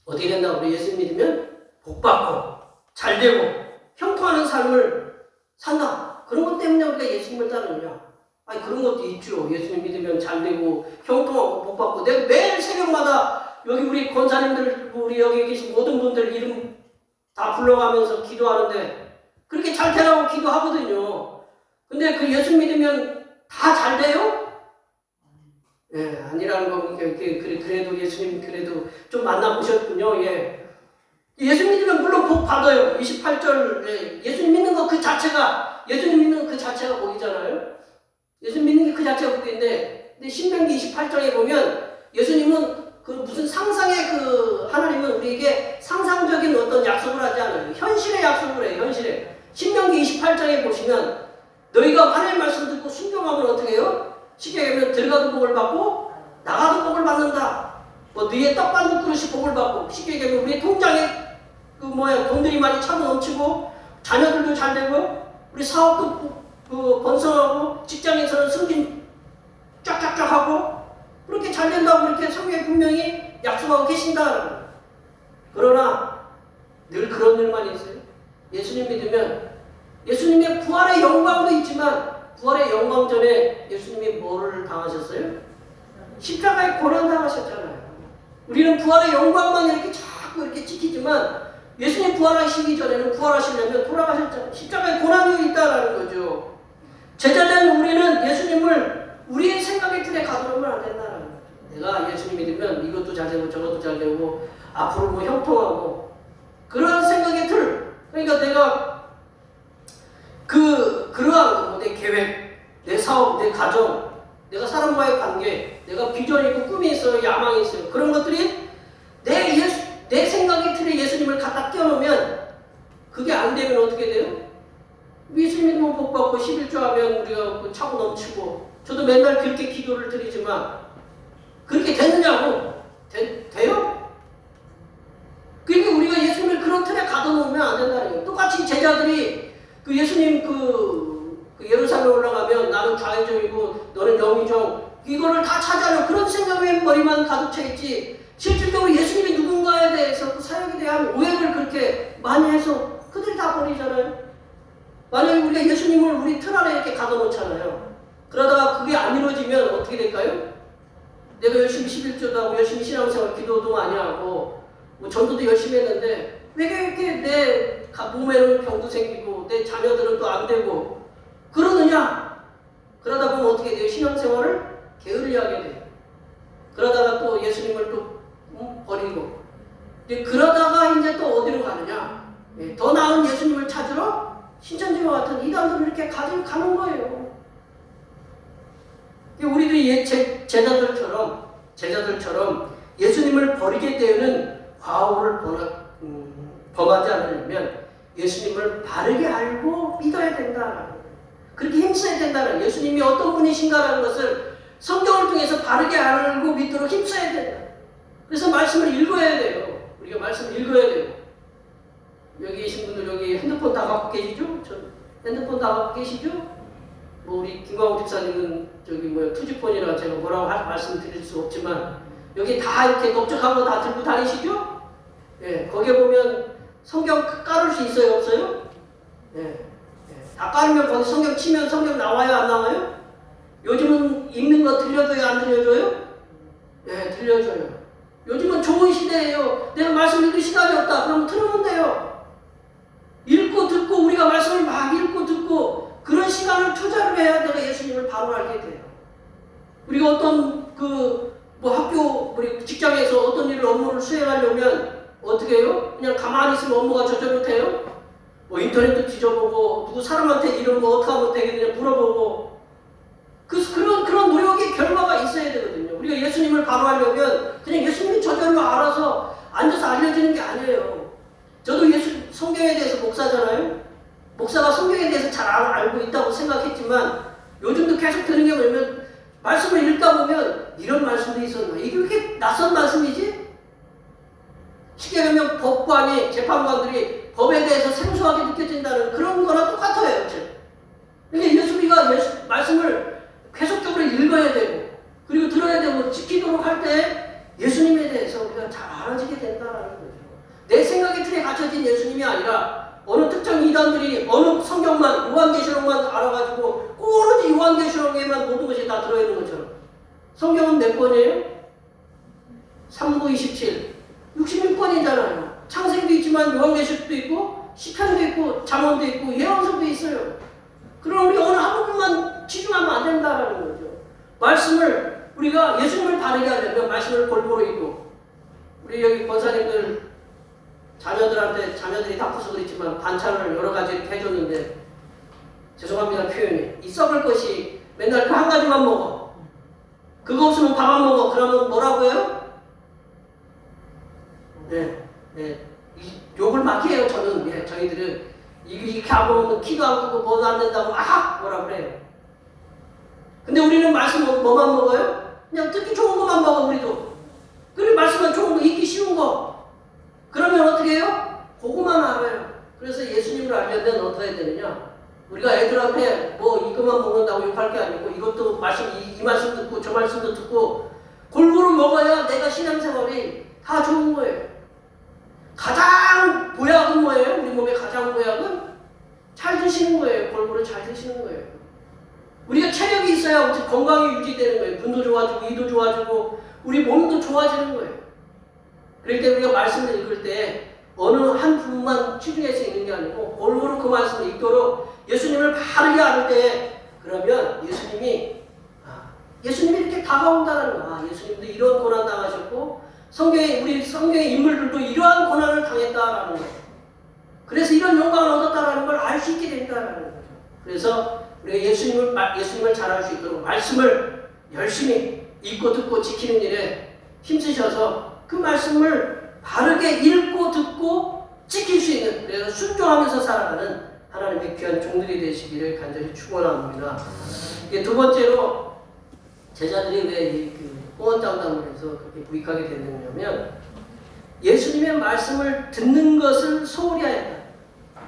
어떻게 된다고 그래요? 예수님 믿으면 복받고 잘되고 형통하는 삶을 산다. 그런 것 때문에 우리가 예수님을 따르느냐? 아니 그런 것도 있죠. 예수님 믿으면 잘되고 형통하고 복받고 내가 매일 새벽마다 여기 우리 권사님들 우리 여기 계신 모든 분들 이름 다 불러가면서 기도하는데 그렇게 잘 되라고 기도하거든요. 근데 예수 믿으면 다 잘 돼요? 아니라는 거 그래도 예수님 그래도 좀 만나보셨군요. 예수 믿으면 물론 복 받아요. 28절 예수님 믿는 거 그 자체가 예수님 믿는 그 자체가 복이잖아요. 예수 믿는 게 그 자체가 복인데 근데 신명기 28장에 보면 예수님은 무슨 상상의 하나님은 우리에게 상상적인 어떤 약속을 하지 않아요. 현실의 약속을 해요. 현실의. 신명기 28장에 보시면 너희가 하나님의 말씀 듣고 순종하면 어떻게 해요? 쉽게 얘기하면 들어가도 복을 받고 나가도 복을 받는다. 뭐 너희의 떡반죽 그릇이 복을 받고, 쉽게 얘기하면 우리의 통장에 돈들이 많이 차고 넘치고 자녀들도 잘 되고 우리 사업도 번성하고 직장에서는 승진 쫙쫙쫙 하고 그렇게 잘 된다고 그렇게 성경에 분명히 약속하고 계신다. 그러나 늘 그런 일만 있어요. 예수님 믿으면 예수님의 부활의 영광도 있지만 부활의 영광 전에 예수님이 뭐를 당하셨어요? 십자가에 고난 당하셨잖아요. 우리는 부활의 영광만 이렇게 자꾸 이렇게 지키지만 예수님 부활하시기 전에는 부활하시려면 돌아가셨잖아요. 십자가에 고난이 있다라는 거죠. 제자된 우리는 예수님을 우리의 생각의 틀에 가두면 안 된다는 거죠. 내가 예수님 믿으면 이것도 잘 되고 저것도 잘 되고 앞으로 뭐 형통하고 그런 생각의 틀. 그러니까 내가 그러한 내 계획, 내 사업, 내 가정, 내가 사람과의 관계, 내가 비전이 있고 꿈이 있어요, 야망이 있어요. 그런 것들이 내 생각의 틀에 예수님을 갖다 끼워놓으면 그게 안 되면 어떻게 돼요? 예수님 믿으면 복 받고 11조 하면 우리가 차고 넘치고 저도 맨날 그렇게 기도를 드리지만 그렇게 되느냐고? 돼요? 그러니까 우리가 예수님을 그런 틀에 가둬놓으면 안 된다는 거예요. 똑같이 제자들이 예수님 예루살렘 올라가면 나는 좌의정이고 너는 영의정 이거를 다 찾아내 그런 생각에 머리만 가득 차 있지 실질적으로 예수님이 누군가에 대해서 그 사역에 대한 오해를 그렇게 많이 해서 그들이 다 버리잖아요. 만약에 우리가 예수님을 우리 틀 안에 이렇게 가둬놓잖아요. 그러다가 그게 안 이루어지면 어떻게 될까요? 내가 열심히 11조도 하고 열심히 신앙생활 기도도 많이 하고 뭐 전도도 열심히 했는데 왜 이렇게 내 몸에는 병도 생기고 내 자녀들은 또 안 되고 그러느냐? 그러다 보면 어떻게 돼요? 신앙생활을 게을리하게 돼요. 그러다가 또 예수님을 또 버리고 그러다가 이제 또 어디로 가느냐? 더 나은 예수님을 찾으러 신천지와 같은 이단들을 이렇게 가는 거예요. 우리도 제자들처럼 예수님을 버리게 되는 과오를 범하지 않으려면 예수님을 바르게 알고 믿어야 된다. 그렇게 힘써야 된다는 예수님이 어떤 분이신가라는 것을 성경을 통해서 바르게 알고 믿도록 힘써야 된다. 그래서 말씀을 읽어야 돼요. 우리가 말씀을 읽어야 돼요. 여기 계신 분들 여기 핸드폰 다 갖고 계시죠? 핸드폰 다 갖고 계시죠? 뭐 우리 김광우 집사님은 투지폰이라 제가 뭐라고 말씀드릴 수 없지만 여기 다 이렇게 넓적한 거 다 들고 다니시죠? 예, 거기에 보면 성경 깔을 수 있어요, 없어요? 예, 다 깔으면 거기 성경 치면 성경 나와요, 안 나와요? 요즘은 읽는 거 들려줘요, 안 들려줘요? 예, 들려줘요. 요즘은 좋은 시대예요. 내가 말씀 읽을 시간이 없다. 그러면 틀으면 돼요. 읽고 듣고 우리가 말씀을 막 읽고 듣고 그런 시간을 투자를 해야 내가 예수님을 바로 알게 돼요. 우리가 어떤 학교 우리 직장에서 어떤 일을 업무를 수행하려면 어떻게 해요? 그냥 가만히 있으면 업무가 저절로 돼요? 뭐 인터넷도 뒤져보고 누구 사람한테 이런 거 어떻게 하면 되겠느냐 물어보고 그런 노력의 결과가 있어야 되거든요. 우리가 예수님을 바로 하려면 그냥 예수님이 저절로 알아서 앉아서 알려주는 게 아니에요. 저도 성경에 대해서 목사잖아요. 목사가 성경에 대해서 잘 알고 있다고 생각했지만 요즘도 계속 들은 게 뭐냐면 말씀을 읽다 보면 이런 말씀도 있었나? 이게 왜 이렇게 낯선 말씀이지? 쉽게 얘기하면 법관이 재판관들이 법에 대해서 생소하게 느껴진다는 그런 거랑 똑같아요. 그러니까 우리가 말씀을 계속적으로 읽어야 되고 그리고 들어야 되고 지키도록 할 때 예수님에 대해서 우리가 잘 알아지게 된다는 거죠. 내 생각의 틀에 갇혀진 예수님이 아니라 어느 특정 이단들이 어느 성경만 요한계시록만 알아가지고 오로지 요한계시록에만 모든 것이 다 들어있는 것처럼 성경은 몇 권이에요? 3부 27 66권이잖아요. 창세기도 있지만 요한계시록도 있고 시편도 있고 잠언도 있고 예언서도 있어요. 그럼 우리 어느 한 부분만 치중하면 안 된다는 거죠. 말씀을 우리가 예수님을 바르게 하려면 말씀을 골고루 읽고 우리 여기 권사님들 자녀들이 다 커서 그렇지만 반찬을 여러 가지 이렇게 해줬는데 죄송합니다 표현이 이 썩을 것이 맨날 그 한 가지만 먹어 그거 없으면 밥 안 먹어 그러면 뭐라고 해요? 욕을 막 해요. 저는 저희들은 이렇게 안 먹으면 키도 안 크고 뭐도 안 된다고 막 뭐라 그래요. 근데 우리는 말씀 뭐만 먹어요? 그냥 듣기 좋은 것만 먹어 우리도. 그리고 말씀은 조금 더 읽기 쉬운 거. 그러면 어떻게 해요? 그거만 알아요. 그래서 예수님을 알려면 어떻게 해야 되느냐? 우리가 애들한테 뭐 이것만 먹는다고 욕할 게 아니고 이것도 이 말씀 듣고 저 말씀도 듣고 골고루 먹어야 내가 신앙생활이 다 좋은 거예요. 가장 보약은 뭐예요? 우리 몸의 가장 보약은 잘 드시는 거예요. 골고루 잘 드시는 거예요. 우리가 체력이 있어야 건강이 유지되는 거예요. 분도 좋아지고 이도 좋아지고 우리 몸도 좋아지는 거예요. 그럴 때 우리가 말씀을 읽을 때 어느 한 부분만 치중해서 읽는 게 아니고 골고루 그 말씀을 읽도록 예수님을 바르게 알을 때 그러면 예수님이 이렇게 다가온다는 거야. 예수님도 이런 고난 당하셨고 우리 성경의 인물들도 이러한 고난을 당했다라는 거예요. 그래서 이런 영광을 얻었다라는 걸 알 수 있게 된다라는 거죠. 그래서 우리가 예수님을 잘 알 수 있도록 말씀을 열심히 읽고 듣고 지키는 일에 힘쓰셔서 그 말씀을 바르게 읽고 듣고 지킬 수 있는, 그래서 순종하면서 살아가는 하나님의 귀한 종들이 되시기를 간절히 축원합니다. 두 번째로 제자들이 왜 호언장담을 해서 그렇게 부익하게 됐느냐면 예수님의 말씀을 듣는 것을 소홀히 하였다,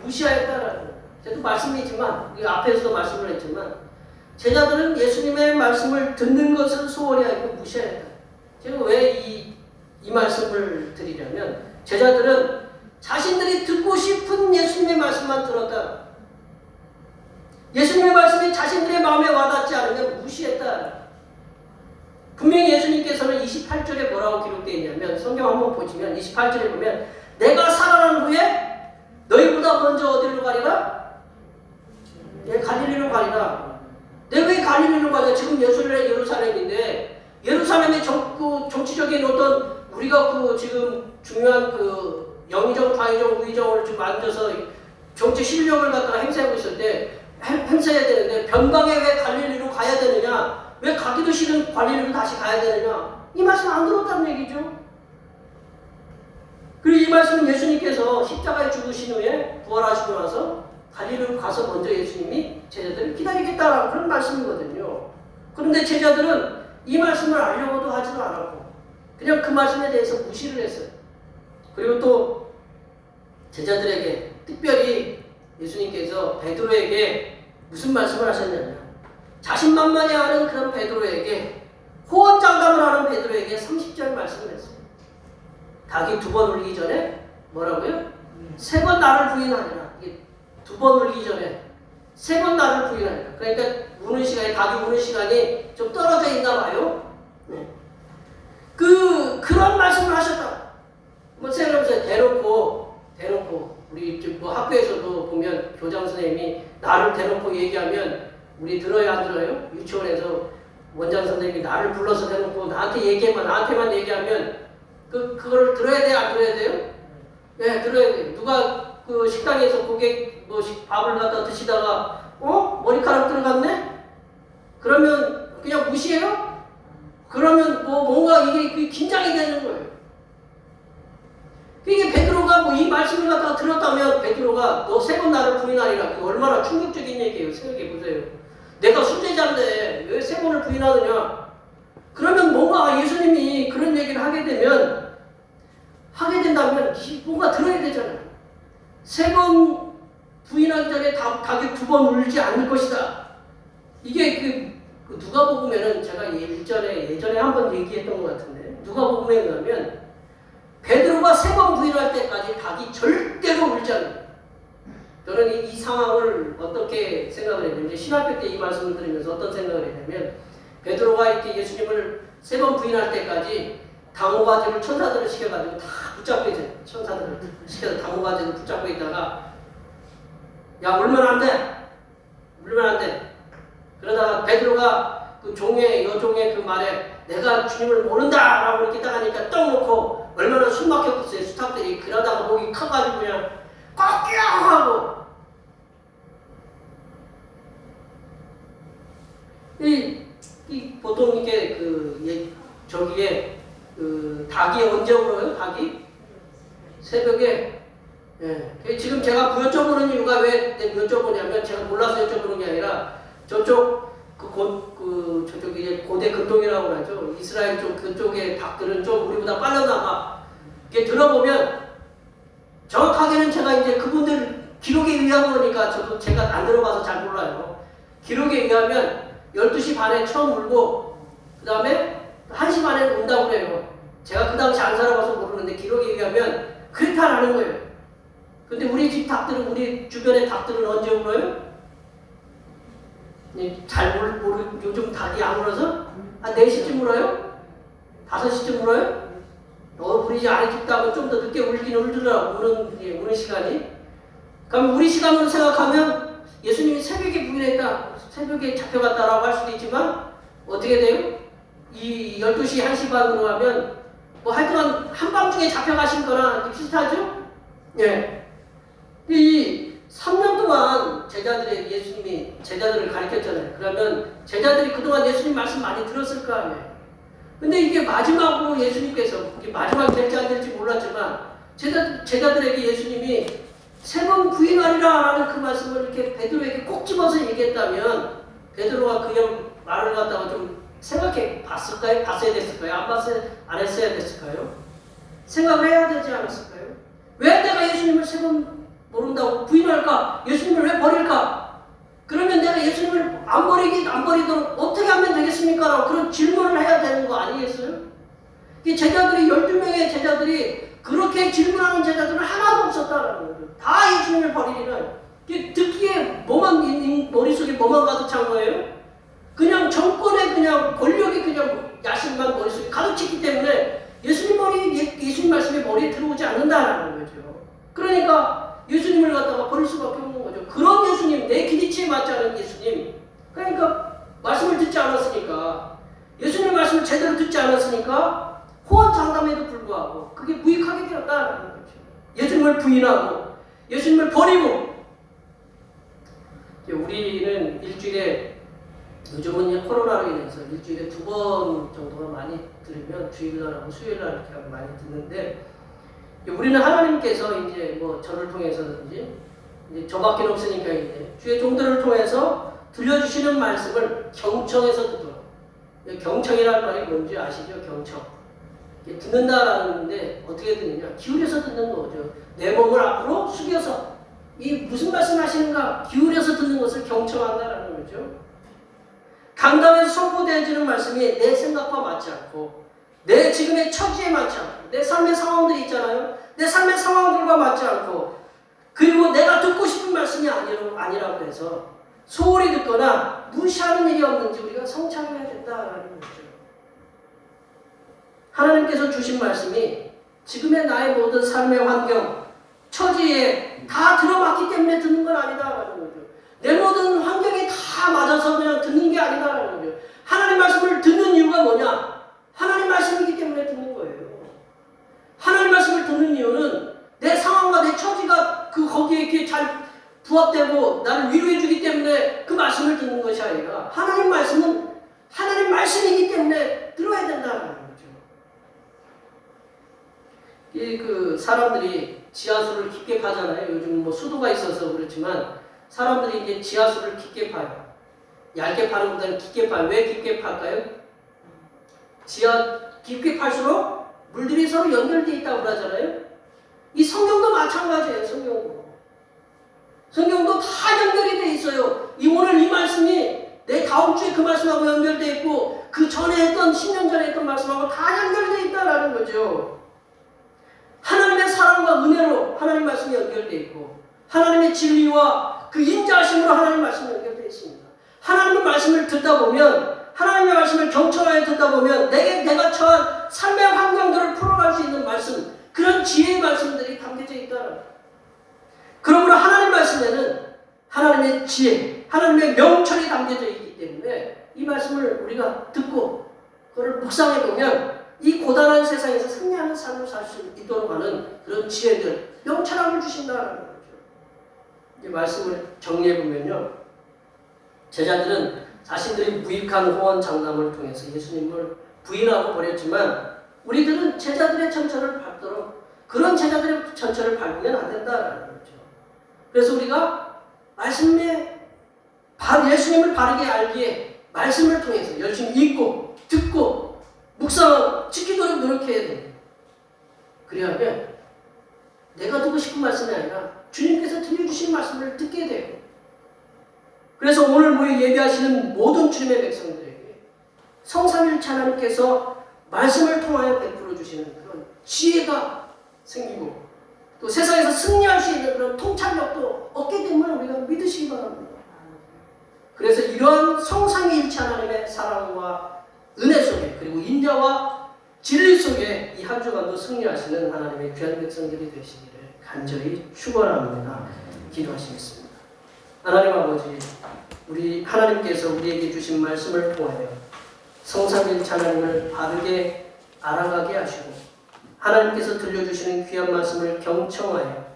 무시하였다라는 거예요. 제가 말씀이지만 앞에서도 말씀을 했지만 제자들은 예수님의 말씀을 듣는 것을 소홀히 하고 무시하였다. 제가 왜 이 말씀을 드리냐면 제자들은 자신들이 듣고 싶은 예수님의 말씀만 들었다. 예수님의 말씀이 자신들의 마음에 와닿지 않으면 무시했다. 분명히 예수님께서는 28절에 뭐라고 기록되어 있냐면 성경 한번 보시면 28절에 보면 내가 살아난 후에 너희보다 먼저 어디로 가리라? 갈릴리로 가리라. 내가 왜 갈릴리로 가냐? 지금 예루살렘인데 예루살렘의 정치적인 어떤 우리가 지금 중요한 영의정, 좌의정, 우의정을 지금 앉아서 정치 실력을 갖다가 행사하고 있을 때 행사해야 되는데 변방에 왜 갈릴리로 가야 되느냐? 왜 가기도 싫은 갈릴리로 다시 가야 되느냐? 이 말씀 안 들었다는 얘기죠. 그리고 이 말씀은 예수님께서 십자가에 죽으신 후에 부활하시고 나서 갈릴리로 가서 먼저 예수님이 제자들을 기다리겠다라는 그런 말씀이거든요. 그런데 제자들은 이 말씀을 알려고도 하지도 않았고 그냥 그 말씀에 대해서 무시를 했어요. 그리고 또 제자들에게 특별히 예수님께서 베드로에게 무슨 말씀을 하셨냐면 자신만만해하는 그런 베드로에게 호언장담을 하는 베드로에게 30절 말씀을 했어요. 닭이 2번 울기 전에 뭐라고요? 3번 나를 부인하리라. 이게 2번 울기 전에 3번 나를 부인하리라. 그러니까 우는 시간이, 닭이 우는 시간이 좀 떨어져 있나 봐요. 네. 그런 말씀을 하셨다. 뭐 생각해보세요. 대놓고 우리 학교에서도 보면 교장 선생님이 나를 대놓고 얘기하면 우리 들어요 안 들어요? 유치원에서 원장 선생님이 나를 불러서 대놓고 나한테만 얘기하면 그걸 들어야 돼요 안 들어야 돼요? 네, 들어야 돼요. 누가 식당에서 고객 밥을 갖다 드시다가 머리카락 들어갔네? 그러면 그냥 무시해요? 그러면 뭔가 이게 긴장이 되는 거예요. 이게 베드로가 이 말씀을 갖다가 들었다면 베드로가 너 3번 나를 부인하리라. 그게 얼마나 충격적인 얘기예요. 생각해 보세요. 내가 순죄자인데 왜 3번을 부인하느냐? 그러면 뭔가 예수님이 그런 얘기를 하게 된다면 뭔가 들어야 되잖아요. 3번 부인하기 전에 닭이 2번 울지 않을 것이다. 이게 누가복음에는 제가 예전에 한번 얘기했던 것 같은데 누가복음에 의하면 베드로가 3번 부인할 때까지 닭이 절대로 울지 않아요. 저는 이 상황을 어떻게 생각을 했냐면 신학교 때 이 말씀을 들으면서 어떤 생각을 했냐면 베드로가 이렇게 예수님을 3번 부인할 때까지 당호가지를 천사들을 시켜가지고 다 붙잡고 있어요. 천사들을 시켜서 당호가지를 붙잡고 있다가 야 울면 안 돼. 그러다가 베드로가 여종의 그 말에 내가 주님을 모른다 라고 이렇게 딱 하니까 떡 놓고 얼마나 숨 막혔겠어요. 수탁들이. 그러다가 목이 커가지고 그냥 꽉 하고 보통 이게 저기에 닭이 언제 울어요? 닭이 새벽에. 예. 지금 제가 여쭤보는 이유가 왜 여쭤보냐면 제가 몰라서 여쭤보는 게 아니라 저쪽 저쪽 이제 고대 그 교동이라고 하죠. 이스라엘 쪽 그쪽의 닭들은 좀 우리보다 빨라나가. 이게 들어보면 정확하게는 제가 이제 그분들 기록에 의한 거니까 저도 제가 안 들어봐서 잘 몰라요. 기록에 의하면 12시 반에 처음 울고 그 다음에 1시 반에 운다고 그래요. 제가 그 당시 안 살아봐서 모르는데 기록에 의하면 그렇다라는 거예요. 근데 우리 집 닭들은, 우리 주변의 닭들은 언제 울어요? 잘 요즘 닭이 안 울어서? 한 4시쯤 울어요? 5시쯤 울어요? 우리 아래집 닭은 좀 더 늦게 울긴 울더라고, 우는 시간이. 그럼 우리 시간으로 생각하면 예수님이 새벽에 부인했다, 새벽에 잡혀갔다라고 할 수도 있지만 어떻게 돼요? 이 12시, 1시 반으로 하면 뭐 하여튼 한밤중에 잡혀가신 거나 비슷하죠? 예. 이 3년 동안 예수님이 제자들을 가르쳤잖아요. 그러면 제자들이 그동안 예수님 말씀 많이 들었을 거 아니에요. 근데 이게 마지막으로 예수님께서, 이게 마지막 될지 안 될지 몰랐지만 제자들에게 예수님이 3번 부인하리라 라는 그 말씀을 이렇게 베드로에게 꼭 집어서 얘기했다면 베드로가 그냥 말을 갖다가 좀 생각해 봤을까요? 봤어야 됐을까요? 안 했어야 됐을까요? 생각을 해야 되지 않았을까요? 왜 내가 예수님을 3번 모른다고 부인할까? 예수님을 왜 버릴까? 그러면 내가 예수님을 안 버리도록 어떻게 하면 되겠습니까? 라고 그런 질문을 해야 되는 거 아니겠어요? 이 제자들이 12명의 제자들이 그렇게 질문하는 제자들은 하나도 없었다라는 거죠. 다 예수님을 버리기는 듣기에 머릿속에 뭐만 가득 찬 거예요? 그냥 정권의 그냥 권력이 그냥 야심만 머릿속에 가득 찼기 때문에 예수님 말씀이 머리에 들어오지 않는다라는 거죠. 그러니까 예수님을 갖다가 버릴 수밖에 없는 거죠. 그런 예수님, 내 기대치에 맞지 않은 예수님. 그러니까 말씀을 듣지 않았으니까, 예수님 말씀을 제대로 듣지 않았으니까 호언장담에도 불구하고 그게 무익하게 되었다는 거죠. 예수님을 부인하고 예수님을 버리고. 우리는 일주일에, 요즘은 코로나로 인해서 일주일에 2번 정도가 많이 들으면 주일날하고 수요일날 이렇게 하고 많이 듣는데, 우리는 하나님께서 이제 뭐 저를 통해서든지 이제 저밖에 없으니까 이제 주의 종들을 통해서 들려주시는 말씀을 경청해서 듣도록. 경청이라는 말이 뭔지 아시죠? 경청. 듣는다라는데 어떻게 듣느냐? 기울여서 듣는 거죠. 내 몸을 앞으로 숙여서 이 무슨 말씀하시는가 기울여서 듣는 것을 경청한다라는 거죠. 강단에서 선포되어지는 말씀이 내 생각과 맞지 않고 내 지금의 처지에 맞지 않고 내 삶의 상황들이 있잖아요. 내 삶의 상황들과 맞지 않고 그리고 내가 듣고 싶은 말씀이 아니라고 해서 소홀히 듣거나 무시하는 일이 없는지 우리가 성찰해야 된다라는 거죠. 하나님께서 주신 말씀이 지금의 나의 모든 삶의 환경, 처지에 다 들어맞기 때문에 듣는 건 아니다라는 거죠. 내 모든 환경에 다 맞아서 그냥 듣는 게 아니다라는 거죠. 하나님 말씀을 듣는 이유가 뭐냐? 하나님 말씀이기 때문에 듣는 거예요. 하나님 말씀을 듣는 이유는 내 상황과 내 처지가 거기에 이렇게 잘 부합되고 나를 위로해 주기 때문에 그 말씀을 듣는 것이 아니라 하나님 말씀은 하나님 말씀이기 때문에 들어야 된다는 거죠. 사람들이 지하수를 깊게 파잖아요. 요즘 뭐 수도가 있어서 그렇지만 사람들이 이제 지하수를 깊게 파요. 얇게 파는 것보다는 깊게 파요. 왜 깊게 팔까요? 깊게 팔수록 물들이 서로 연결되어 있다고 그러잖아요. 이 성경도 마찬가지예요. 성경도 다 연결이 되어 있어요. 오늘 이 말씀이 내 다음 주에 그 말씀하고 연결되어 있고 그 전에 했던 10년 전에 했던 말씀하고 다 연결되어 있다라는 거죠. 하나님의 사랑과 은혜로 하나님 말씀이 연결되어 있고 하나님의 진리와 그 인자하심으로 하나님 말씀이 연결되어 있습니다. 하나님의 말씀을 듣다 보면 하나님의 말씀을 경청하여 듣다 보면 내가 처한 삶의 환경들을 풀어갈 수 있는 말씀, 그런 지혜의 말씀들이 담겨져 있다는 거예요. 그러므로 하나님 말씀에는 하나님의 지혜, 하나님의 명철이 담겨져 있기 때문에 이 말씀을 우리가 듣고 그걸 묵상해 보면 이 고단한 세상에서 승리하는 삶을 살 수 있도록 하는 그런 지혜들, 명철함을 주신다는 거죠. 이 말씀을 정리해 보면요, 제자들은 자신들이 무익한 호언 장담을 통해서 예수님을 부인하고 버렸지만 우리들은 제자들의 전철을 밟도록 그런 제자들의 전철을 밟으면 안 된다라는 거죠. 그래서 우리가 예수님을 바르게 알기에 말씀을 통해서 열심히 읽고 듣고 묵상 지키도록 노력해야 돼. 그래야면 내가 듣고 싶은 말씀이 아니라 주님께서 들려주신 말씀을 듣게 돼요. 그래서 오늘 모여 예배하시는 모든 주님의 백성들에게 성삼일체 하나님께서 말씀을 통하여 베풀어 주시는 그런 지혜가 생기고 또 세상에서 승리할 수 있는 그런 통찰력도 얻게 됨을 우리가 믿으시기 바랍니다. 그래서 이러한 성삼위일체 하나님의 사랑과 은혜 속에 그리고 인자와 진리 속에 이 한 주간도 승리하시는 하나님의 귀한 백성들이 되시기를 간절히 축원합니다. 기도하시겠습니다. 하나님 아버지, 우리 하나님께서 우리에게 주신 말씀을 통하여 성삼위일체 하나님을 바르게 알아가게 하시고 하나님께서 들려주시는 귀한 말씀을 경청하여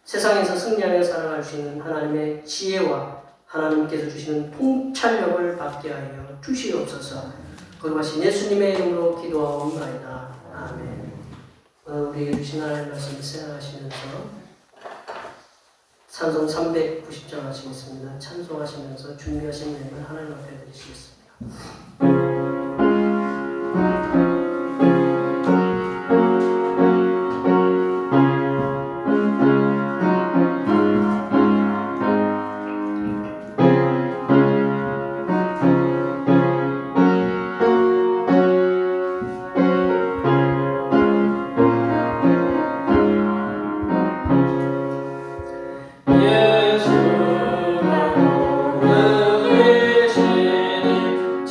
세상에서 승리하며 살아갈 수 있는 하나님의 지혜와 하나님께서 주시는 통찰력을 받게 하여 주시옵소서. 거룩하신 예수님의 이름으로 기도하옵나이다. 아멘. 우리에게 주신 하나님의 말씀을 생각하시면서 찬송 390장 하시겠습니다. 찬송하시면서 준비하신 내용을 하나님 앞에 드리시겠습니다. 예수가 오늘 계시니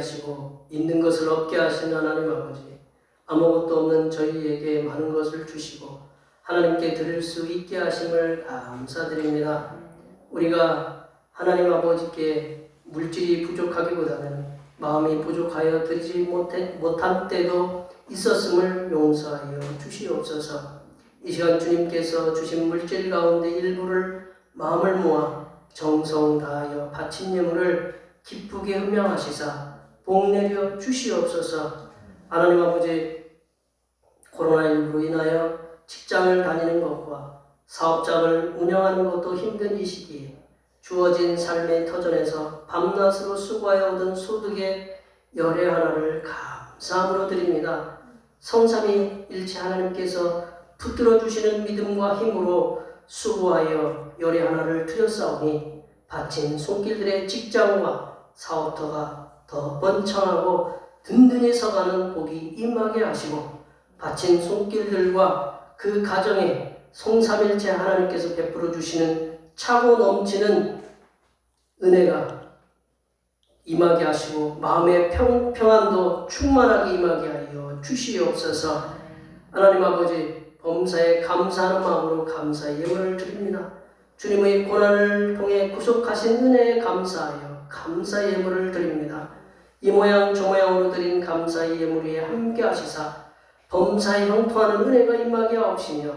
하시고 있는 것을 없게 하신 하나님 아버지, 아무것도 없는 저희에게 많은 것을 주시고 하나님께 드릴 수 있게 하심을 감사드립니다. 우리가 하나님 아버지께 물질이 부족하기보다는 마음이 부족하여 드리지 못한 때도 있었음을 용서하여 주시옵소서. 이 시간 주님께서 주신 물질 가운데 일부를 마음을 모아 정성 다하여 바친 예물을 기쁘게 흠양하시사 복 내려 주시옵소서. 하나님 아버지, 코로나19로 인하여 직장을 다니는 것과 사업장을 운영하는 것도 힘든 이 시기에 주어진 삶의 터전에서 밤낮으로 수고하여 얻은 소득의 열의 하나를 감사함으로 드립니다. 성삼위일체 하나님께서 붙들어 주시는 믿음과 힘으로 수고하여 열의 하나를 드렸사오니 바친 손길들의 직장과 사업터가 더 번창하고 든든히 서가는 복이 임하게 하시고 바친 손길들과 그 가정에 성삼일체 하나님께서 베풀어 주시는 차고 넘치는 은혜가 임하게 하시고 마음의 평안도 충만하게 임하게 하여 주시옵소서. 하나님 아버지, 범사에 감사하는 마음으로 감사의 예물을 드립니다. 주님의 고난을 통해 구속하신 은혜에 감사하여 감사의 예물을 드립니다. 이 모양 저 모양으로 드린 감사의 예물 위에 함께 하시사 범사에 형통하는 은혜가 임하게 하옵시며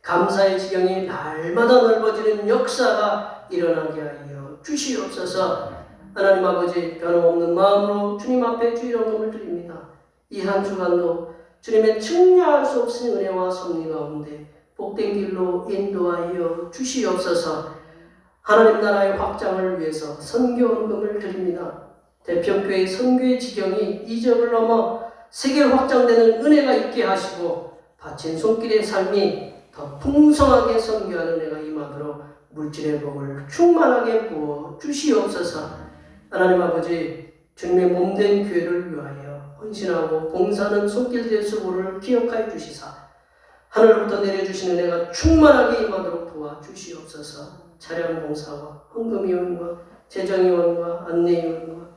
감사의 지경이 날마다 넓어지는 역사가 일어나게 하여 주시옵소서. 하나님 아버지, 변함없는 마음으로 주님 앞에 주의 영광을 드립니다. 이 한 주간도 주님의 측량할 수 없은 은혜와 섭리 가운데 복된 길로 인도하여 주시옵소서. 하나님 나라의 확장을 위해서 선교 헌금을 드립니다. 대평교회 선교의 지경이 이적을 넘어 세계로 확장되는 은혜가 있게 하시고 바친 손길의 삶이 더 풍성하게 선교하는 은혜가 임하도록 물질의 복을 충만하게 부어 주시옵소서. 하나님 아버지, 주님의 몸된 교회를 위하여 헌신하고 봉사하는 손길들의 수고를 기억하여 주시사 하늘부터 내려주신 은혜가 충만하게 임하도록 도와주시옵소서. 차량 봉사와 헌금위원과 재정위원과 안내위원과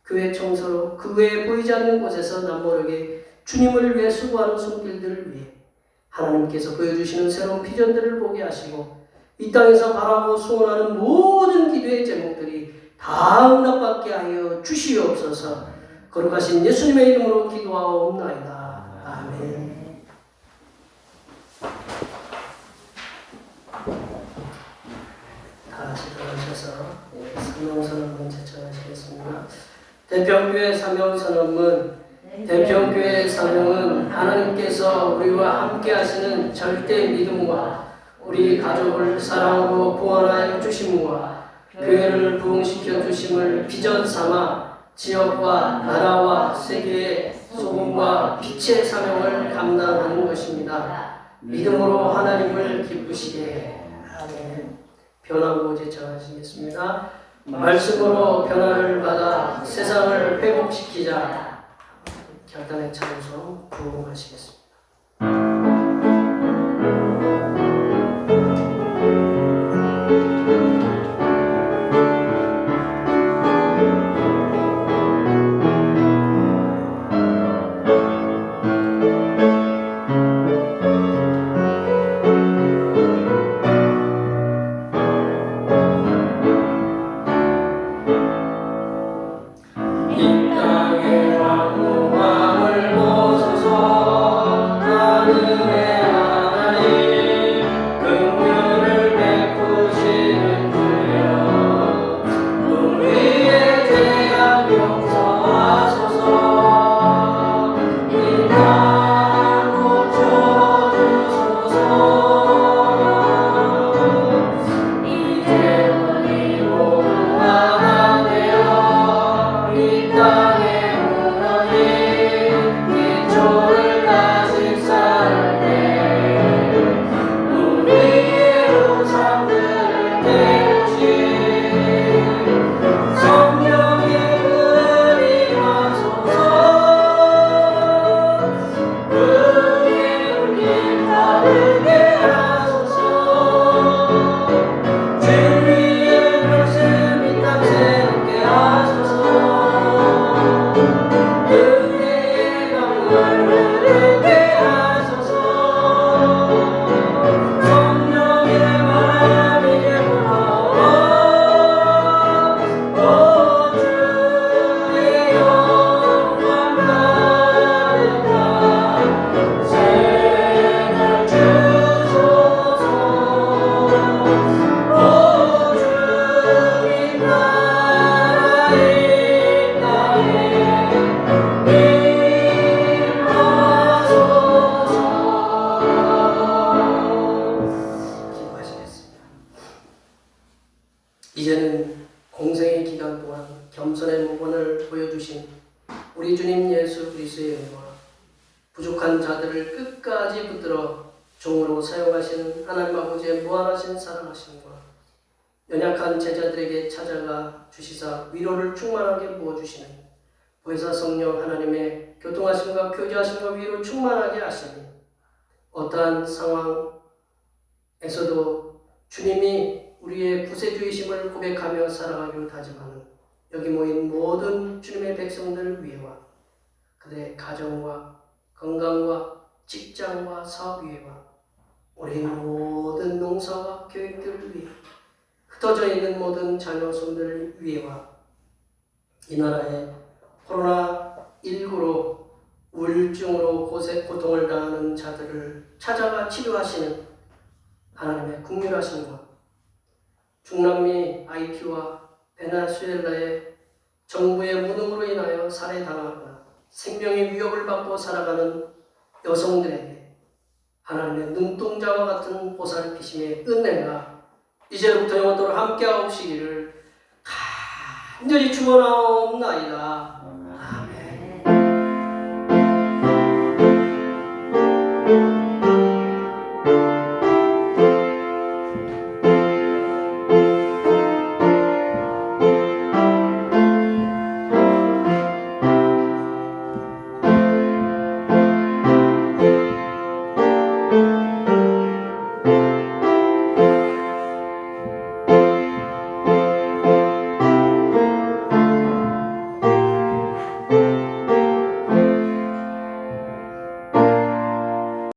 교회 청소로 그 외에 보이지 않는 곳에서 남모르게 주님을 위해 수고하는 손길들을 위해 하나님께서 보여주시는 새로운 비전들을 보게 하시고 이 땅에서 바라고 소원하는 모든 기도의 제목들이 다 응답받게 하여 주시옵소서. 거룩하신 예수님의 이름으로 기도하옵나이다. 아멘. 다 같이 들어주셔서 사명선언문 제청하시겠습니다. 대평교회 사명선언문. 대평교회의 사명은 하나님께서 우리와 함께 하시는 절대 믿음과 우리 가족을 사랑하고 보완하여 주심과 교회를 부흥시켜 주심을 비전 삼아 지역과 나라와 세계의 소금과 빛의 사명을 감당하는 것입니다. 믿음으로 하나님을 기쁘시게. 아멘. 변화고 제청하시겠습니다. 말씀으로 변화를 받아 세상을 회복시키자. 결단의 찬송 부흥하시겠습니다. 이 땅의 왕궁함을 보소서. 이제는 공생의 기간 동안 겸손의 모범을 보여주신 우리 주님 예수 그리스도의 은혜와 부족한 자들을 끝까지 붙들어 종으로 사용하시는 하나님 아버지의 무한하신 사랑하심과 연약한 제자들에게 찾아가 주시사 위로를 충만하게 부어주시는 보혜사 성령 하나님의 교통하심과 교제하심과 위로 충만하게 하시니 어떠한 상황에서도 주님이 우리의 구세주이심을 고백하며 살아가기로 다짐하는 여기 모인 모든 주님의 백성들 위에와 그들의 가정과 건강과 직장과 사업 위에와 우리 모든 농사와 교육들 위에 흩어져 있는 모든 자녀 손들 위에와 이 나라의 코로나19로 우울증으로 고통을 당하는 자들을 찾아가 치료하시는 하나님의 국률하심과 중남미 하이티와 베네수엘라의 정부의 무능으로 인하여 살해당하거나 생명의 위협을 받고 살아가는 여성들에게 하나님의 눈동자와 같은 보살피심의 은혜가 이제부터 영원토록 함께하옵시기를 간절히 축원하옵나이다.